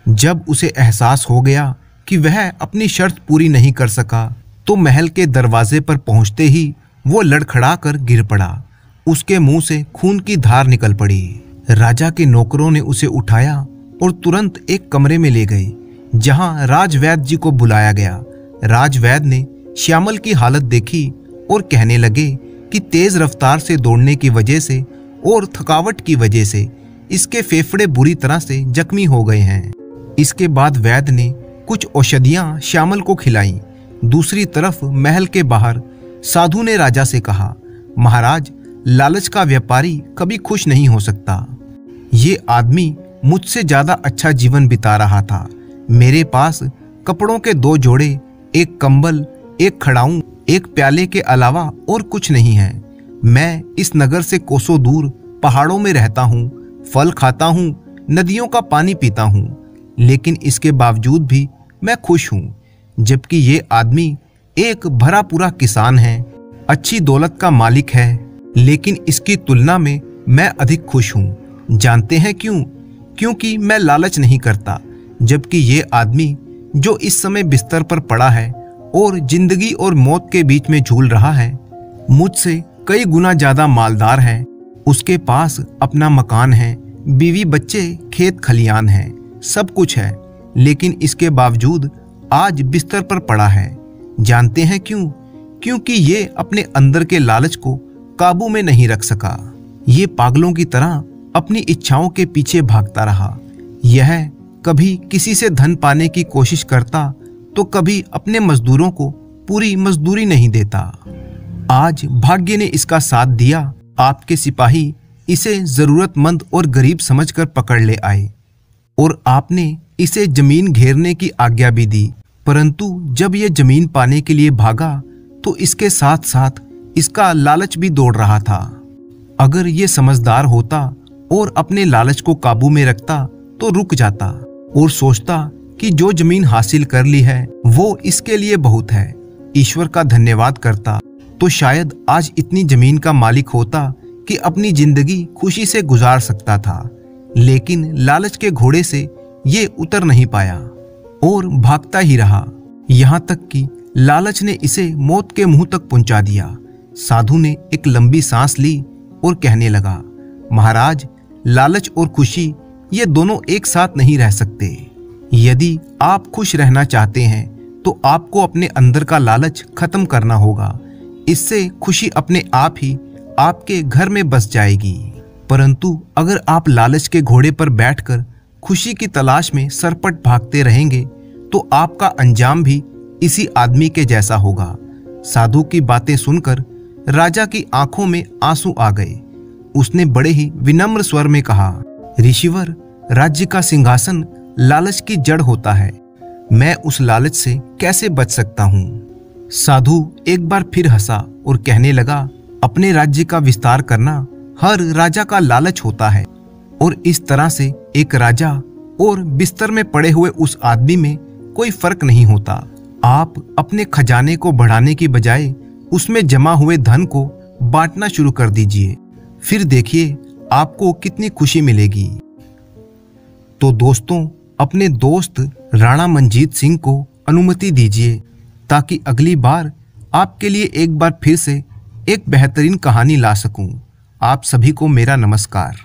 जब उसे एहसास हो गया कि वह अपनी शर्त पूरी नहीं कर सका, तो महल के दरवाजे पर पहुंचते ही वो लड़खड़ाकर गिर पड़ा। उसके मुंह से खून की धार निकल पड़ी। राजा के नौकरों ने उसे उठाया और तुरंत एक कमरे में ले गए, जहां राजवैद्य जी को बुलाया गया। राजवैद्य ने श्यामल की हालत देखी और कहने लगे कि तेज रफ्तार से दौड़ने की वजह से और थकावट की वजह से इसके फेफड़े बुरी तरह से जख्मी हो गए हैं। इसके बाद वैद्य ने कुछ औषधियां श्यामल को खिलाईं। दूसरी तरफ महल के बाहर साधु ने राजा से कहा, महाराज, लालच का व्यापारी कभी खुश नहीं हो सकता। ये आदमी मुझसे ज्यादा अच्छा जीवन बिता रहा था। मेरे पास कपड़ों के 2 जोड़े, एक कंबल, एक खड़ाऊं, एक प्याले के अलावा और कुछ नहीं है। मैं इस नगर से कोसों दूर पहाड़ों में रहता हूँ, फल खाता हूँ, नदियों का पानी पीता हूँ, लेकिन इसके बावजूद भी मैं खुश हूँ। जबकि ये आदमी एक भरा पूरा किसान है, अच्छी दौलत का मालिक है, लेकिन इसकी तुलना में मैं अधिक खुश हूँ। जानते हैं क्यों? क्योंकि मैं लालच नहीं करता। जबकि ये आदमी जो इस समय बिस्तर पर पड़ा है और जिंदगी और मौत के बीच में झूल रहा है, मुझसे कई गुना ज्यादा मालदार है। उसके पास अपना मकान है, बीवी बच्चे, खेत खलियान है, सब कुछ है, लेकिन इसके बावजूद आज बिस्तर पर पड़ा है। जानते हैं क्यों? क्योंकि ये अपने अंदर के लालच को काबू में नहीं रख सका। ये पागलों की तरह अपनी इच्छाओं के पीछे भागता रहा। यह कभी किसी से धन पाने की कोशिश करता तो कभी अपने मजदूरों को पूरी मजदूरी नहीं देता। आज भाग्य ने इसका साथ दिया। आपके सिपाही इसे जरूरतमंद और गरीब समझकर पकड़ ले आए और आपने इसे जमीन घेरने की आज्ञा भी दी। परंतु जब यह जमीन पाने के लिए भागा तो इसके साथ साथ इसका लालच भी दौड़ रहा था। अगर ये समझदार होता और अपने लालच को काबू में रखता तो रुक जाता और सोचता कि जो जमीन हासिल कर ली है वो इसके लिए बहुत है, ईश्वर का धन्यवाद करता, तो शायद आज इतनी जमीन का मालिक होता कि अपनी जिंदगी खुशी से गुजार सकता था। लेकिन लालच के घोड़े से ये उतर नहीं पाया और भागता ही रहा, यहाँ तक कि लालच ने इसे मौत के मुंह तक पहुंचा दिया। साधु ने एक लंबी सांस ली और कहने लगा, महाराज, लालच और खुशी ये दोनों एक साथ नहीं रह सकते। यदि आप खुश रहना चाहते हैं तो आपको अपने अंदर का लालच खत्म करना होगा। इससे खुशी अपने आप ही आपके घर में बस जाएगी। परंतु अगर आप लालच के घोड़े पर बैठकर खुशी की तलाश में सरपट भागते रहेंगे तो आपका अंजाम भी इसी आदमी के जैसा होगा। साधु की बातें सुनकर राजा की आंखों में आंसू आ गए। उसने बड़े ही विनम्र स्वर में कहा, ऋषिवर, राज्य का सिंहासन लालच की जड़ होता है। मैं उस लालच से कैसे बच सकता हूँ। साधु एक बार फिर हंसा और कहने लगा, अपने राज्य का विस्तार करना हर राजा का लालच होता है, और इस तरह से एक राजा और बिस्तर में पड़े हुए उस आदमी में कोई फर्क नहीं होता। आप अपने खजाने को बढ़ाने की बजाय उसमें जमा हुए धन को बांटना शुरू कर दीजिए, फिर देखिए आपको कितनी खुशी मिलेगी। तो दोस्तों, अपने दोस्त राणा मंजीत सिंह को अनुमति दीजिए ताकि अगली बार आपके लिए एक बार फिर से एक बेहतरीन कहानी ला सकूं। आप सभी को मेरा नमस्कार।